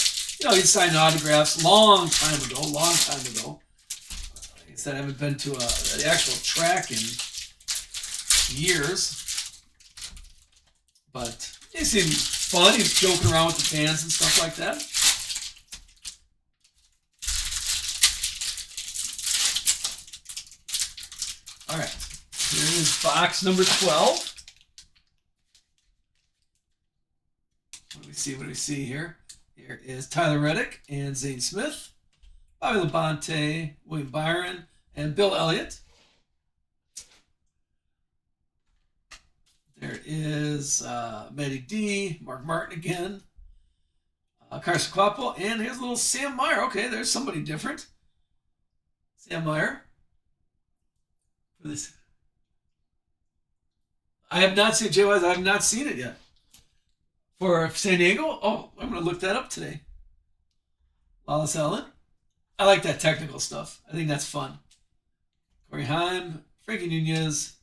[SPEAKER 1] he signed autographs long time ago. Like I said, I haven't been to the actual track in years, but he seemed fun. He was joking around with the fans and stuff like that. All right, here is box number 12. What do we see here? Here is Tyler Reddick and Zane Smith, Bobby Labonte, William Byron, and Bill Elliott. There is Matty D, Mark Martin again, Carson Quapple, and here's a little Sam Meyer. Okay, there's somebody different. Sam Meyer. For this, I have not seen Jay Wise. I have not seen it yet. For San Diego, oh, I'm going to look that up today. Lawless Allen. I like that technical stuff. I think that's fun. Corey Heim, Frankie Nunez,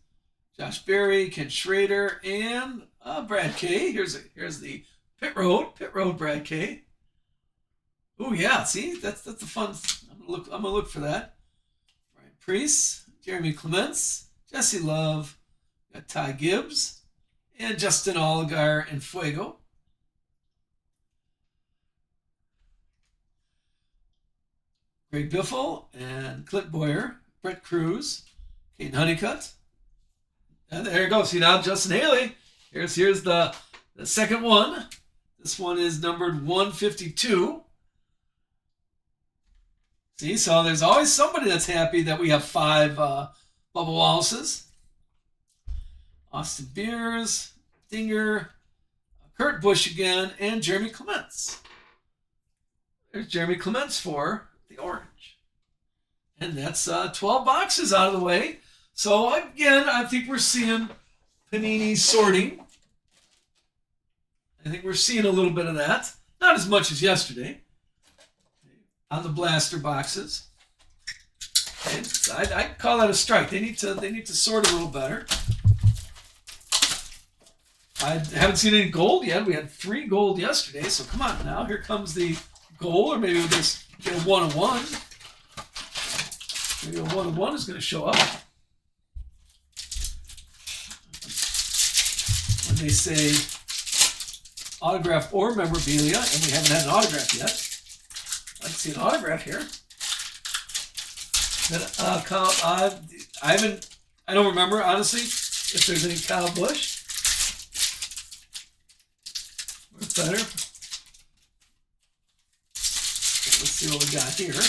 [SPEAKER 1] Josh Berry, Ken Schrader, and Brad K. Here's the Pit Road Brad K. Oh yeah, see, that's the fun. I'm gonna look for that. Ryan Priest, Jeremy Clements, Jesse Love, got Ty Gibbs, and Justin Allgaier and Fuego. Greg Biffle and Clint Boyer, Brett Cruz, Kate Honeycutt. And there you go. See now, Justin Haley. Here's the second one. This one is numbered 152. See, so there's always somebody that's happy that we have 5 Bubba Wallaces. Austin Beers, Dinger, Kurt Busch again, and Jeremy Clements. There's Jeremy Clements for the orange. And that's 12 boxes out of the way. So again, I think we're seeing Panini sorting. I think we're seeing a little bit of that. Not as much as yesterday on the blaster boxes. I call that a strike. They need to sort a little better. I haven't seen any gold yet. We had 3 gold yesterday, so come on now. Here comes the gold, or maybe we'll just get a 1-of-1. Maybe a 1-of-1 is going to show up. When they say autograph or memorabilia, and we haven't had an autograph yet. I'd see an autograph here. I don't remember, honestly, if there's any Kyle Busch. Where's better? Let's see what we got here.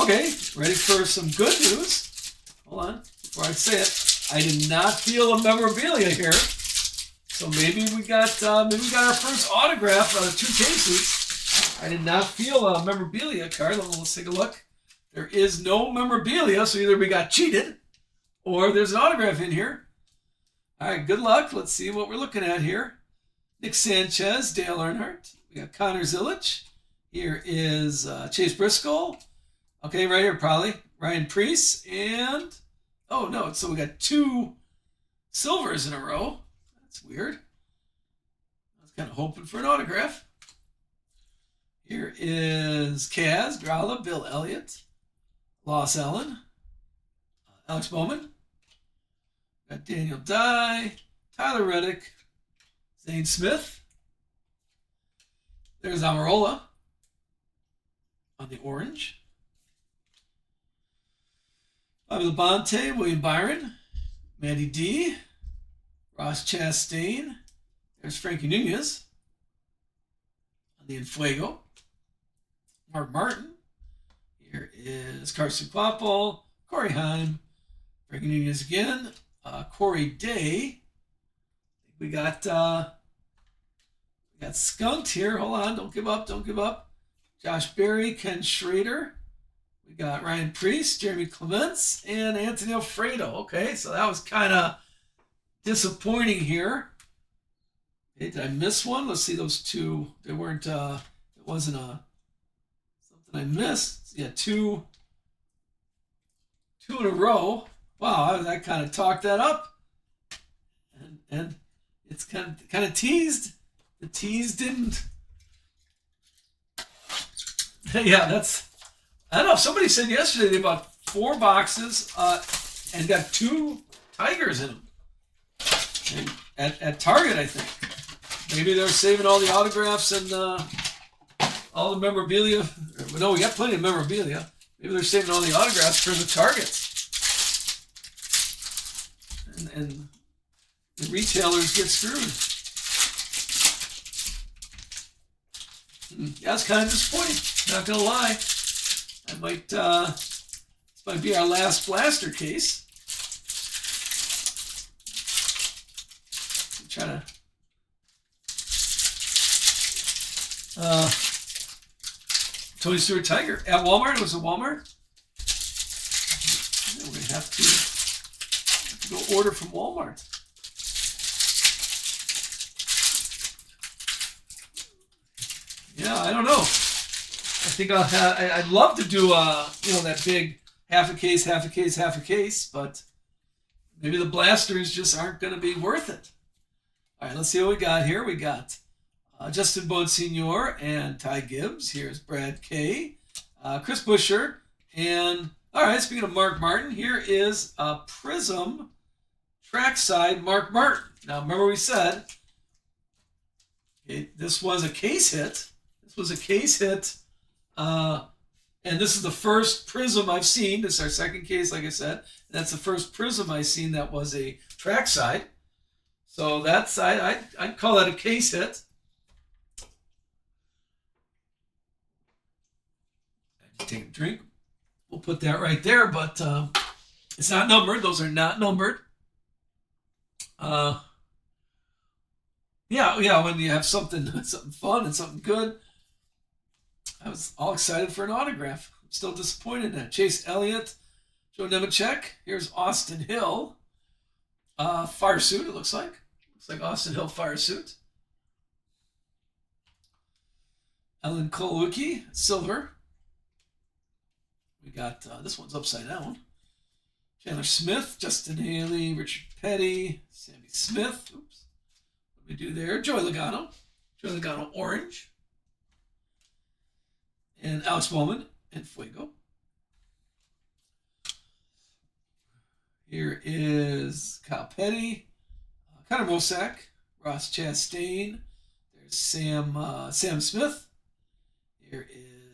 [SPEAKER 1] Okay, ready for some good news. Hold on, before I say it. I did not feel a memorabilia here. So maybe we got our first autograph out of 2 cases. I did not feel a memorabilia card. Let's take a look. There is no memorabilia, so either we got cheated or there's an autograph in here. All right, good luck. Let's see what we're looking at here. Nick Sanchez, Dale Earnhardt. We got Connor Zilic. Here is Chase Briscoe. Okay, right here, probably. Ryan Priest. And, oh, no, so we got 2 silvers in a row. That's weird. I was kind of hoping for an autograph. Here is Kaz, Growler, Bill Elliott, Loss Allen, Alex Bowman. Got Daniel Dye, Tyler Reddick, Zane Smith. There's Amarola on the orange. Bobby Labonte, William Byron, Matty D, Ross Chastain. There's Frankie Nunez on the Fuego. Mark Martin. Here is Carson Quapple, Corey Heim, Frankie Nunez again, Corey Day. We got skunked here. Hold on, don't give up. Josh Berry, Ken Schrader. We got Ryan Priest, Jeremy Clements, and Anthony Alfredo. Okay, so that was kind of disappointing here. Okay, did I miss one? Let's see those two. They weren't. It wasn't something I missed. Yeah, two in a row. Wow, I kind of talked that up, and it's kind of teased. The tease didn't. Yeah, that's. I don't know. Somebody said yesterday they bought 4 boxes and got 2 tigers in them. And at Target, I think. Maybe they're saving all the autographs and all the memorabilia. No, we got plenty of memorabilia. Maybe they're saving all the autographs for the Targets. And the retailers get screwed. Yeah, it's kind of disappointing. Not gonna lie. I might. This might be our last blaster case. Try to. Tony Stewart Tiger at Walmart. It was at Walmart. Yeah, we're gonna have to go order from Walmart. Yeah, I don't know. I think I'd love to do that big half a case, but maybe the blasters just aren't going to be worth it. All right, let's see what we got here. We got Justin Bonsignor and Ty Gibbs. Here's Brad Kay, Chris Buescher, and all right. Speaking of Mark Martin, here is a Prism trackside Mark Martin. Now remember we said this was a case hit. And this is the first Prism I've seen. This is our second case, like I said. That's the first Prism I've seen that was a trackside. So that's I'd call that a case hit. Take a drink. We'll put that right there, but it's not numbered. Those are not numbered. Yeah. When you have something fun and something good. I was all excited for an autograph. I'm still disappointed in that. Chase Elliott, Joe Nemechek. Here's Austin Hill. Fire suit, it looks like. Looks like Austin Hill fire suit. Ellen Kolwicki, silver. We got, this one's upside down. Chandler Smith, Justin Haley, Richard Petty, Sammy Smith. Oops. What do we do there? Joey Logano. Orange. And Alex Bowman and Fuego. Here is Kyle Petty, Connor Mosack, Ross Chastain. There's Sam Smith. Here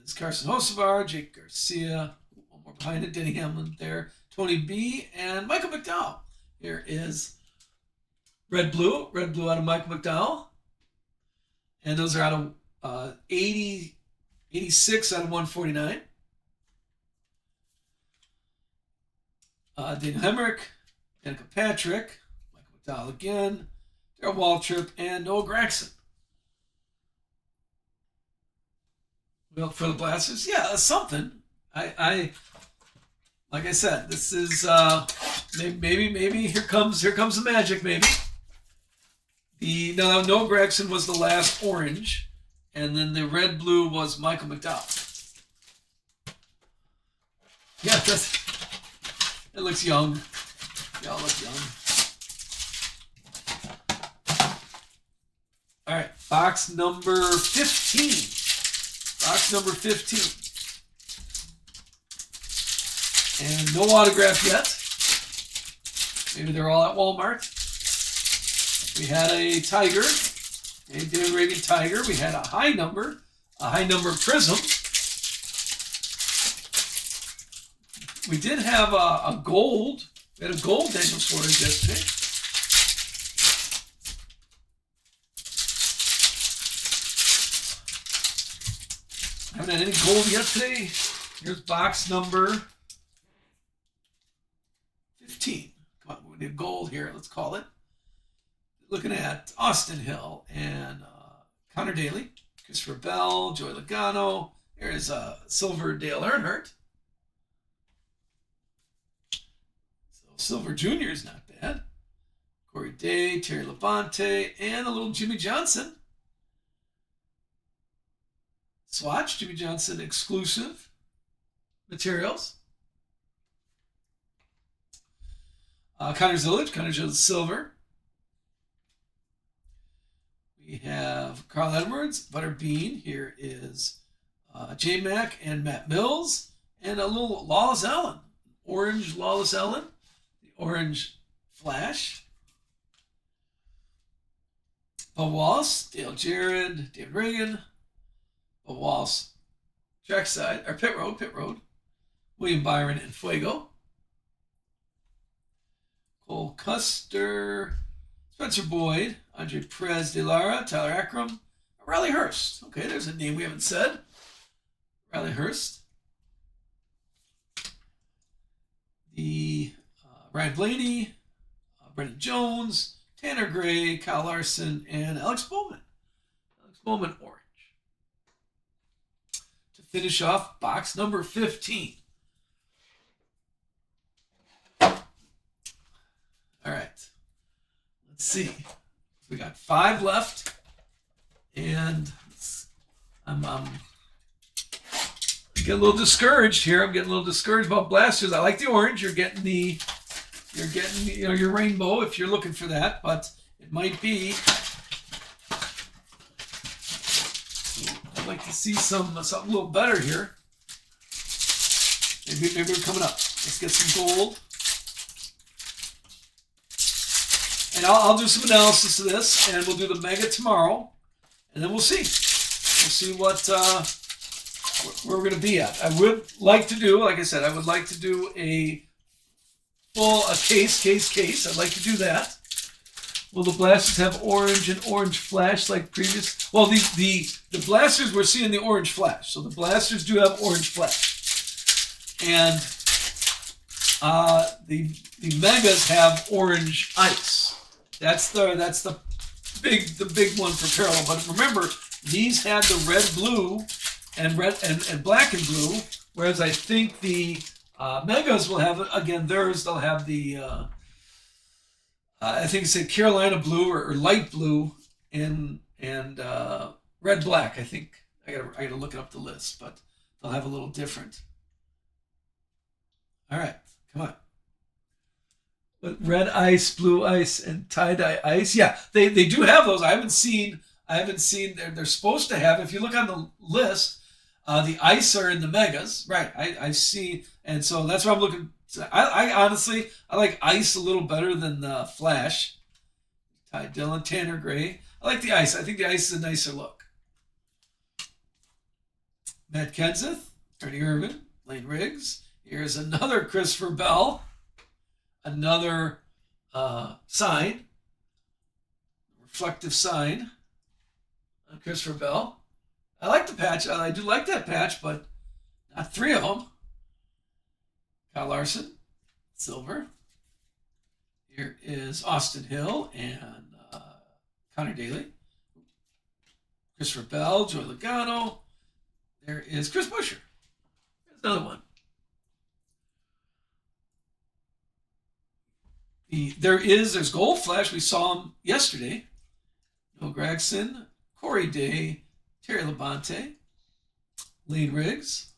[SPEAKER 1] is Carson Hocevar, Jake Garcia. One more behind it, Denny Hamlin there. Tony B. and Michael McDowell. Here is Red Blue out of Michael McDowell. And those are out of 86 out of 149. Daniel Hemrick, Danica Patrick, Michael McDowell again, Darryl Waltrip, and Noah Gragson. Well, for the Blasters, yeah, that's something. I like I said, this is maybe here comes the magic. Maybe Noah Gragson was the last orange. And then the red blue was Michael McDowell. Yeah, it looks young. Y'all look young. All right, box number 15. Box number 15. And no autograph yet. Maybe they're all at Walmart. We had a Tiger. A David Ragan Tiger. We had a high number Prism. We did have a gold. We had a gold Daniel Suarez yesterday. I haven't had any gold yet today. Here's box number 15. Come on, we need gold here. Let's call it. Looking at Austin Hill and Connor Daly, Christopher Bell, Joey Logano. There's silver Dale Earnhardt. So silver Junior is not bad. Corey Day, Terry Labonte, and a little Jimmy Johnson. Swatch, Jimmy Johnson exclusive materials. Connor Zillage silver. We have Carl Edwards, Butterbean. Here is J-Mac and Matt Mills. And a little Lawless Allen. Orange Lawless Allen. The orange Flash. Bob Wallace, Dale Jarrett, David Reagan. Bob Wallace, trackside, or pit road. William Byron and Fuego. Cole Custer, Spencer Boyd, Andre Perez de Lara, Tyler Akram, Riley Hurst. Okay, there's a name we haven't said. Riley Hurst. The Ryan Blaney, Brendan Jones, Tanner Gray, Kyle Larson, and Alex Bowman. Alex Bowman orange. To finish off box number 15. All right, let's see. We got 5 left, and I'm getting a little discouraged here. I'm getting a little discouraged about blasters. I like the orange. You're getting your rainbow if you're looking for that, but it might be. I'd like to see something a little better here. Maybe we're coming up. Let's get some gold. And I'll do some analysis of this, and we'll do the mega tomorrow, and then we'll see. We'll see what where we're going to be at. I would like to do, like I said, I would like to do a case. I'd like to do that. Will the blasters have orange and orange flash like previous? Well, the blasters, we're seeing the orange flash. So the blasters do have orange flash. And the megas have orange ice. That's the big one for parallel. But remember, these had the red, blue, and red and black and blue, whereas I think the megas will have, again, theirs. They'll have the I think it's a Carolina blue or light blue and red black. I think I gotta look up the list, but they'll have a little different. All right, come on. But red ice, blue ice, and tie-dye ice. Yeah, they do have those. I haven't seen. They're supposed to have. If you look on the list, the ice are in the megas. Right. I see, and so that's why I'm looking. I honestly like ice a little better than the flash. Ty Dillon, Tanner Gray. I like the ice. I think the ice is a nicer look. Matt Kenseth, Ernie Irvin, Lane Riggs. Here's another Christopher Bell. Another sign, reflective sign on Christopher Bell. I like the patch. I do like that patch, but not 3 of them. Kyle Larson, silver. Here is Austin Hill and Connor Daly. Christopher Bell, Joey Logano. There is Chris Buescher. There's another one. There's Gold Flash. We saw him yesterday. Noah Gragson, Corey Day, Terry Labonte, Lane Riggs,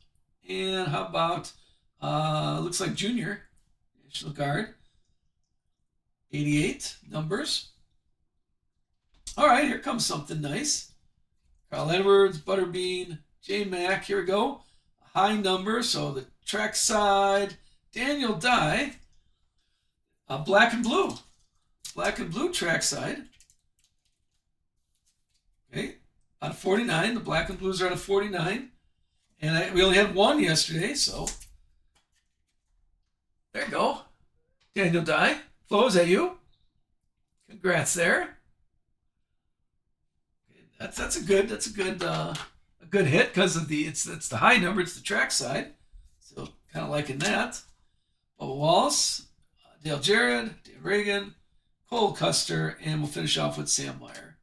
[SPEAKER 1] and how about looks like Junior National Guard, 88 numbers. All right, here comes something nice. Carl Edwards, Butterbean, J Mac. Here we go. A high number. So the track side, Daniel Dye. Black and blue trackside. Okay, out of 49. The black and blues are out of 49. And we only had 1 yesterday, so there you go. Daniel Dye. Flo, is that you? Congrats there. That's a good hit because of it's the high number, it's the trackside. So kind of liking that. Bubba Wallace. Dale Jarrett, Dave Reagan, Cole Custer, and we'll finish off with Sam Meyer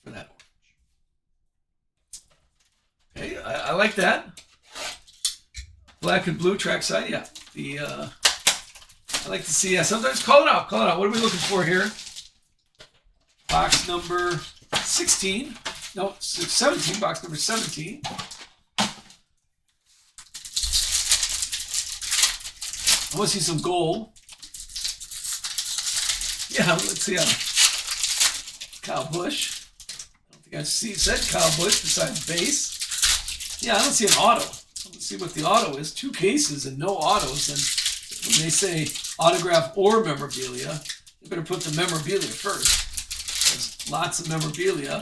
[SPEAKER 1] for that orange. Okay, I like that. Black and blue trackside, yeah. I like to see, sometimes call it out. Call it out. What are we looking for here? Box number 16. No, 17. Box number 17. I want to see some gold. Yeah, let's see. Kyle Busch. I don't think I said Kyle Busch besides base. Yeah, I don't see an auto. Let's see what the auto is. 2 cases and no autos. And when they say autograph or memorabilia, they better put the memorabilia first. There's lots of memorabilia.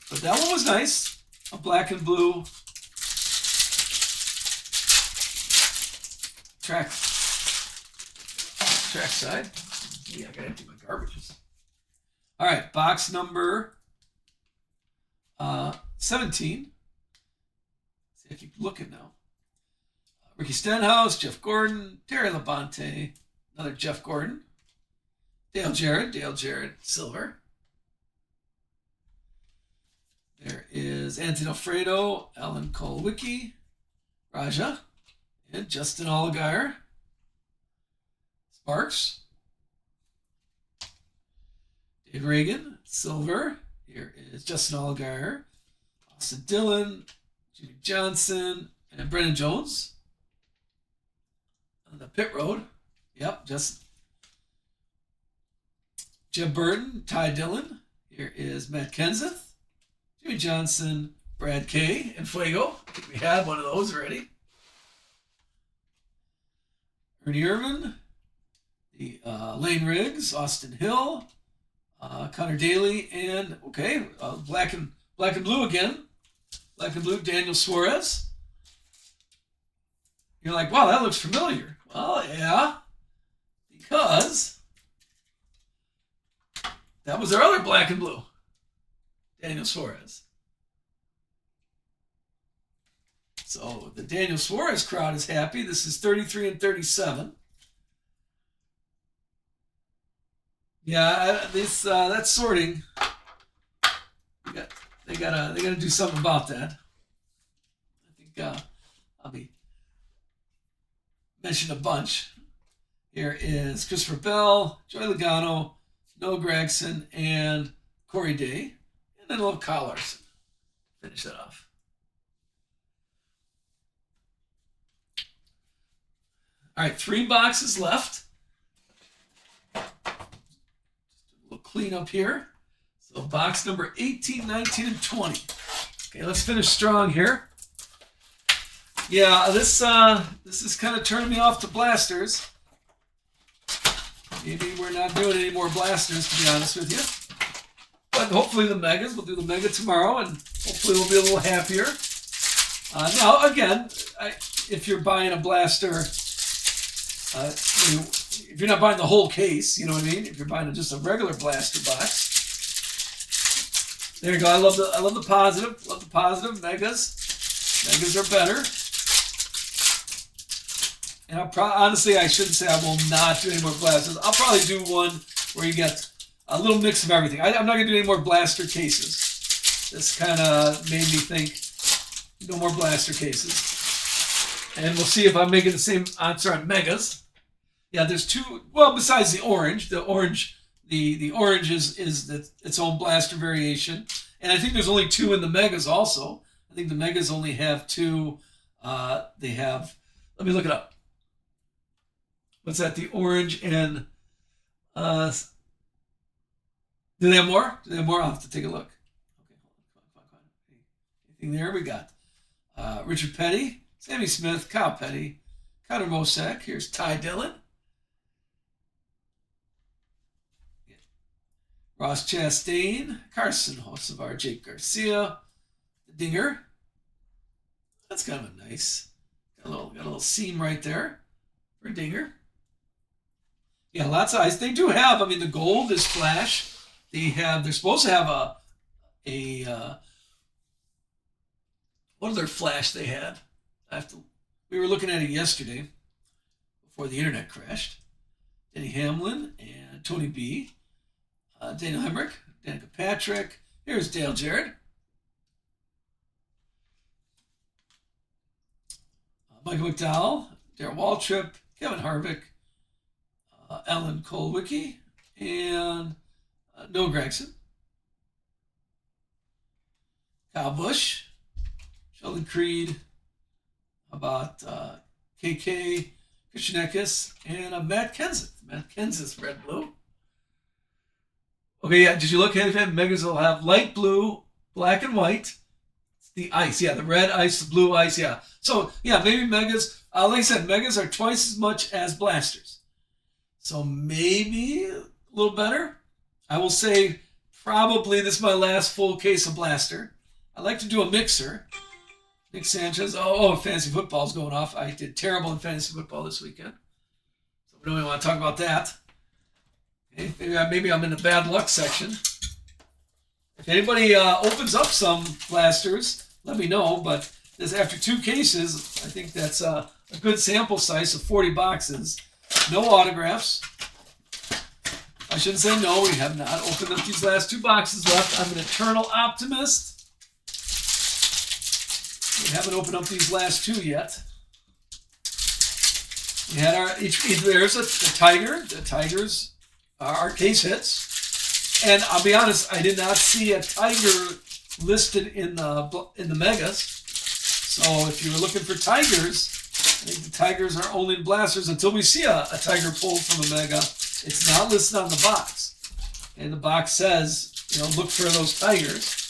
[SPEAKER 1] But that one was nice. A black and blue track side. Yeah, I gotta empty my garbages. All right, box number 17. See, I keep looking now. Ricky Stenhouse, Jeff Gordon, Terry Labonte, another Jeff Gordon, Dale Jarrett, silver. There is Anthony Alfredo, Alan Kolwicki, Raja, and Justin Allgaier. Sparks. Dave Reagan, silver. Here is Justin Allgaier, Austin Dillon, Jimmy Johnson, and Brennan Jones. On the pit road. Yep, just Jeb Burton, Ty Dillon. Here is Matt Kenseth, Jimmy Johnson, Brad Kay, and Fuego. I think we had one of those already. Ernie Irvin, the Lane Riggs, Austin Hill, Connor Daly, and black and blue again. Black and blue, Daniel Suarez. You're like, wow, that looks familiar. Well, yeah, because that was our other black and blue, Daniel Suarez. So the Daniel Suarez crowd is happy. This is 33 and 37. Yeah, that sorting. They gotta do something about that. I think I'll be mentioned a bunch. Here is Christopher Bell, Joey Logano, Noah Gregson, and Corey Day, and then a little Kyle Larson. Finish that off. All right, 3 boxes left. Just a little cleanup here. So box number 18, 19, and 20. Okay, let's finish strong here. Yeah, this is kind of turning me off to blasters. Maybe we're not doing any more blasters, to be honest with you. But hopefully the megas. We'll do the mega tomorrow, and hopefully we'll be a little happier. Now, again, if you're buying a blaster, if you're not buying the whole case, you know what I mean? If you're buying just a regular blaster box. There you go. I love the positive. Love the positive. Megas are better. And honestly, I shouldn't say I will not do any more blasters. I'll probably do one where you get a little mix of everything. I'm not going to do any more blaster cases. This kind of made me think, no more blaster cases. And we'll see if I'm making the same answer on megas. Yeah, there's 2. Well, besides the orange. The orange is its own blaster variation. And I think there's only 2 in the megas also. I think the megas only have 2. They have, let me look it up. What's that? The orange and do they have more? I'll have to take a look. Okay, come on. Anything there? We got Richard Petty, Sammy Smith, Kyle Petty, Connor Mosack. Here's Ty Dillon. Yeah. Ross Chastain, Carson Hocevar, Jake Garcia, the Dinger. That's kind of a nice. Got a little seam right there for Dinger. Yeah, lots of eyes. They do have, the gold is flash. They're supposed to have a what other flash they had? We were looking at it yesterday before the internet crashed. Denny Hamlin and Tony B. Daniel Hemrick, Danica Patrick. Here's Dale Jarrett. Michael McDowell, Darren Waltrip, Kevin Harvick, Alan Kolwicki, and Noah Gragson. Kyle Busch, Sheldon Creed, about KK Kushnekis, and Matt Kenseth. Matt Kenseth, red blue. Okay, yeah, did you look at it? Megas will have light blue, black and white. It's the ice, yeah, the red ice, the blue ice, yeah. So, yeah, maybe Megas, like I said, Megas are twice as much as blasters. So maybe a little better. I will say probably this is my last full case of blaster. I like to do a mixer. Nick Sanchez. Oh, fantasy football's going off. I did terrible in fantasy football this weekend. So we don't even want to talk about that. Okay, maybe I'm in the bad luck section. If anybody opens up some blasters, let me know. But this, after 2 cases, I think that's a good sample size of 40 boxes. No autographs. I shouldn't say no. We have not opened up these last 2 boxes left. I'm an eternal optimist. We haven't opened up these last 2 yet. We had our there's a tiger. The tigers are our case hits, and I'll be honest, I did not see a tiger listed in the megas. So if you were looking for tigers, I think the tigers are only in blasters until we see a tiger pulled from a mega. It's not listed on the box, and the box says, look for those tigers.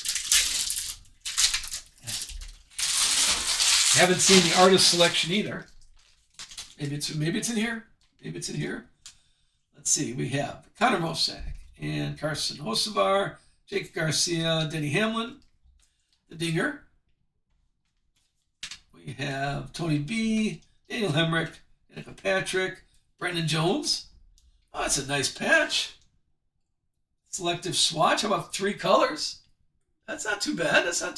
[SPEAKER 1] Haven't seen the artist selection either. Maybe it's in here. Maybe it's in here. Let's see. We have Connor Mosak and Carson Hocevar, Jake Garcia, Denny Hamlin, the Dinger. We have Tony B, Daniel Hemrick, Danica Patrick, Brendan Jones. Oh, that's a nice patch. Selective swatch. How about 3 colors? That's not too bad. That's not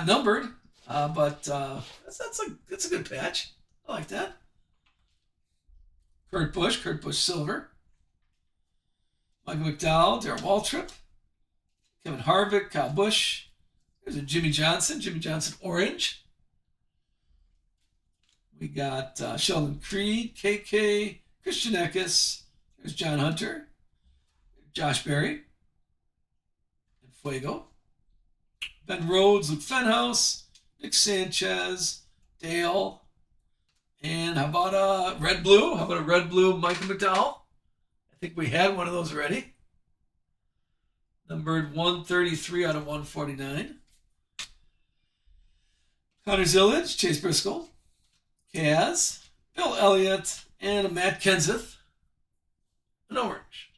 [SPEAKER 1] numbered, but that's a good patch. I like that. Kurt Busch silver. Michael McDowell, Darren Waltrip, Kevin Harvick, Kyle Busch. There's a Jimmy Johnson orange. We got Sheldon Creed, KK, Christian Eckes. There's John Hunter, Josh Berry, and Fuego. Ben Rhodes, Luke Fenhouse, Nick Sanchez, Dale, and how about red blue? How about a red blue Michael McDowell? I think we had one of those already. Numbered 133 out of 149. Connor Zillage, Chase Briscoe, Kaz, Bill Elliott, and a Matt Kenseth, an orange.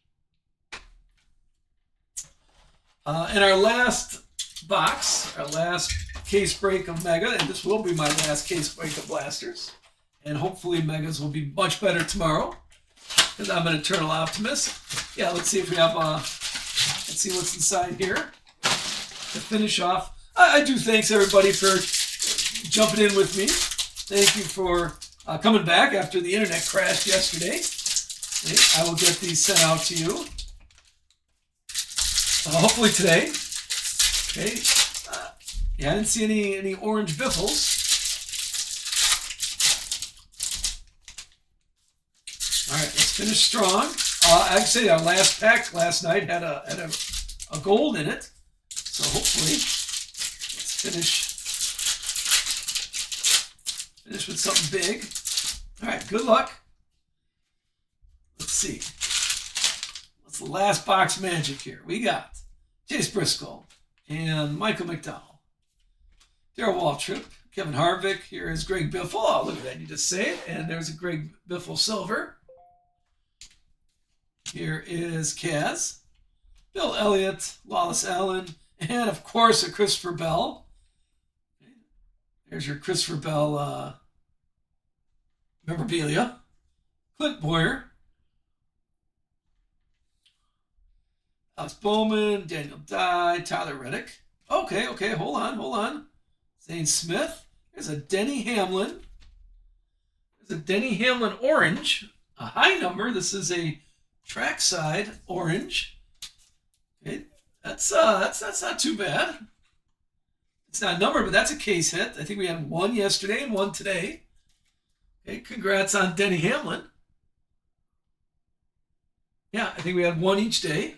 [SPEAKER 1] And our last box, our last case break of Mega, and this will be my last case break of blasters. And hopefully Megas will be much better tomorrow, because I'm an eternal optimist. Yeah, let's see if we have, let's see what's inside here. To finish off, I do thanks everybody for jumping in with me. Thank you for coming back after the internet crashed yesterday. I will get these sent out to you. Hopefully today. Okay. Yeah, I didn't see any orange biffles. All right, let's finish strong. Actually, our last pack last night had a gold in it. So hopefully, let's finish with something big. All right, good luck. Let's see. What's the last box magic here? We got Chase Briscoe and Michael McDowell, Darrell Waltrip, Kevin Harvick. Here is Greg Biffle. Oh, look at that. You just say it. And there's a Greg Biffle silver. Here is Kaz, Bill Elliott, Wallace Allen, and of course a Christopher Bell. There's your Christopher Bell memorabilia. Clint Boyer, Alex Bowman, Daniel Dye, Tyler Reddick. Okay, hold on. Zane Smith. There's a Denny Hamlin. There's a Denny Hamlin orange, a high number. This is a trackside orange. Okay, that's not too bad. It's not numbered, but that's a case hit. I think we had one yesterday and one today. Okay, congrats on Denny Hamlin. Yeah, I think we had one each day.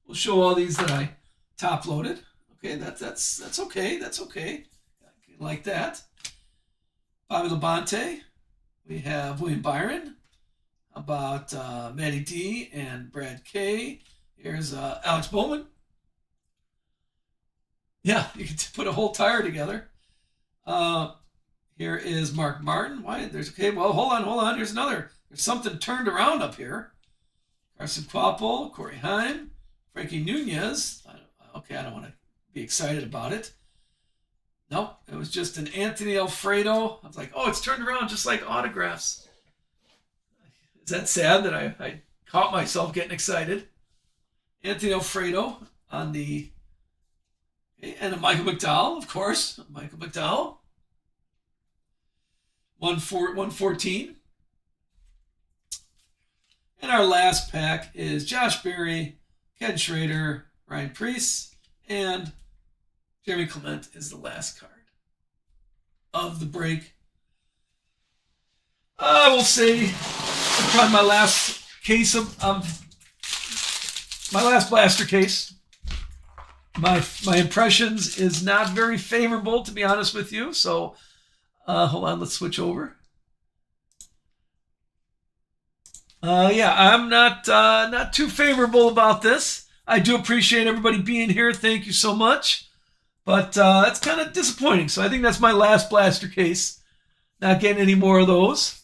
[SPEAKER 1] We'll show all these that I top loaded. Okay, that's okay. That's okay. Like that. Bobby Labonte. We have William Byron. How about Matty D and Brad K. Here's Alex Bowman. Yeah, you can put a whole tire together. Here is Mark Martin. Why? There's okay. Well, hold on. Here's another. There's something turned around up here. Carson Kvapil, Corey Heim, Frankie Nunez. I don't want to be excited about it. Nope, it was just an Anthony Alfredo. I was like, oh, it's turned around just like autographs. Is that sad that I caught myself getting excited? Anthony Alfredo on the, and a Michael McDowell, of course. Michael McDowell. 114. And our last pack is Josh Berry, Ken Schrader, Ryan Preece, and Jeremy Clement is the last card of the break. I will say probably my last case of my last blaster case. My impressions is not very favorable, to be honest with you. So hold on, let's switch over. I'm not too favorable about this. I do appreciate everybody being here. Thank you so much. But that's kind of disappointing. So I think that's my last blaster case. Not getting any more of those.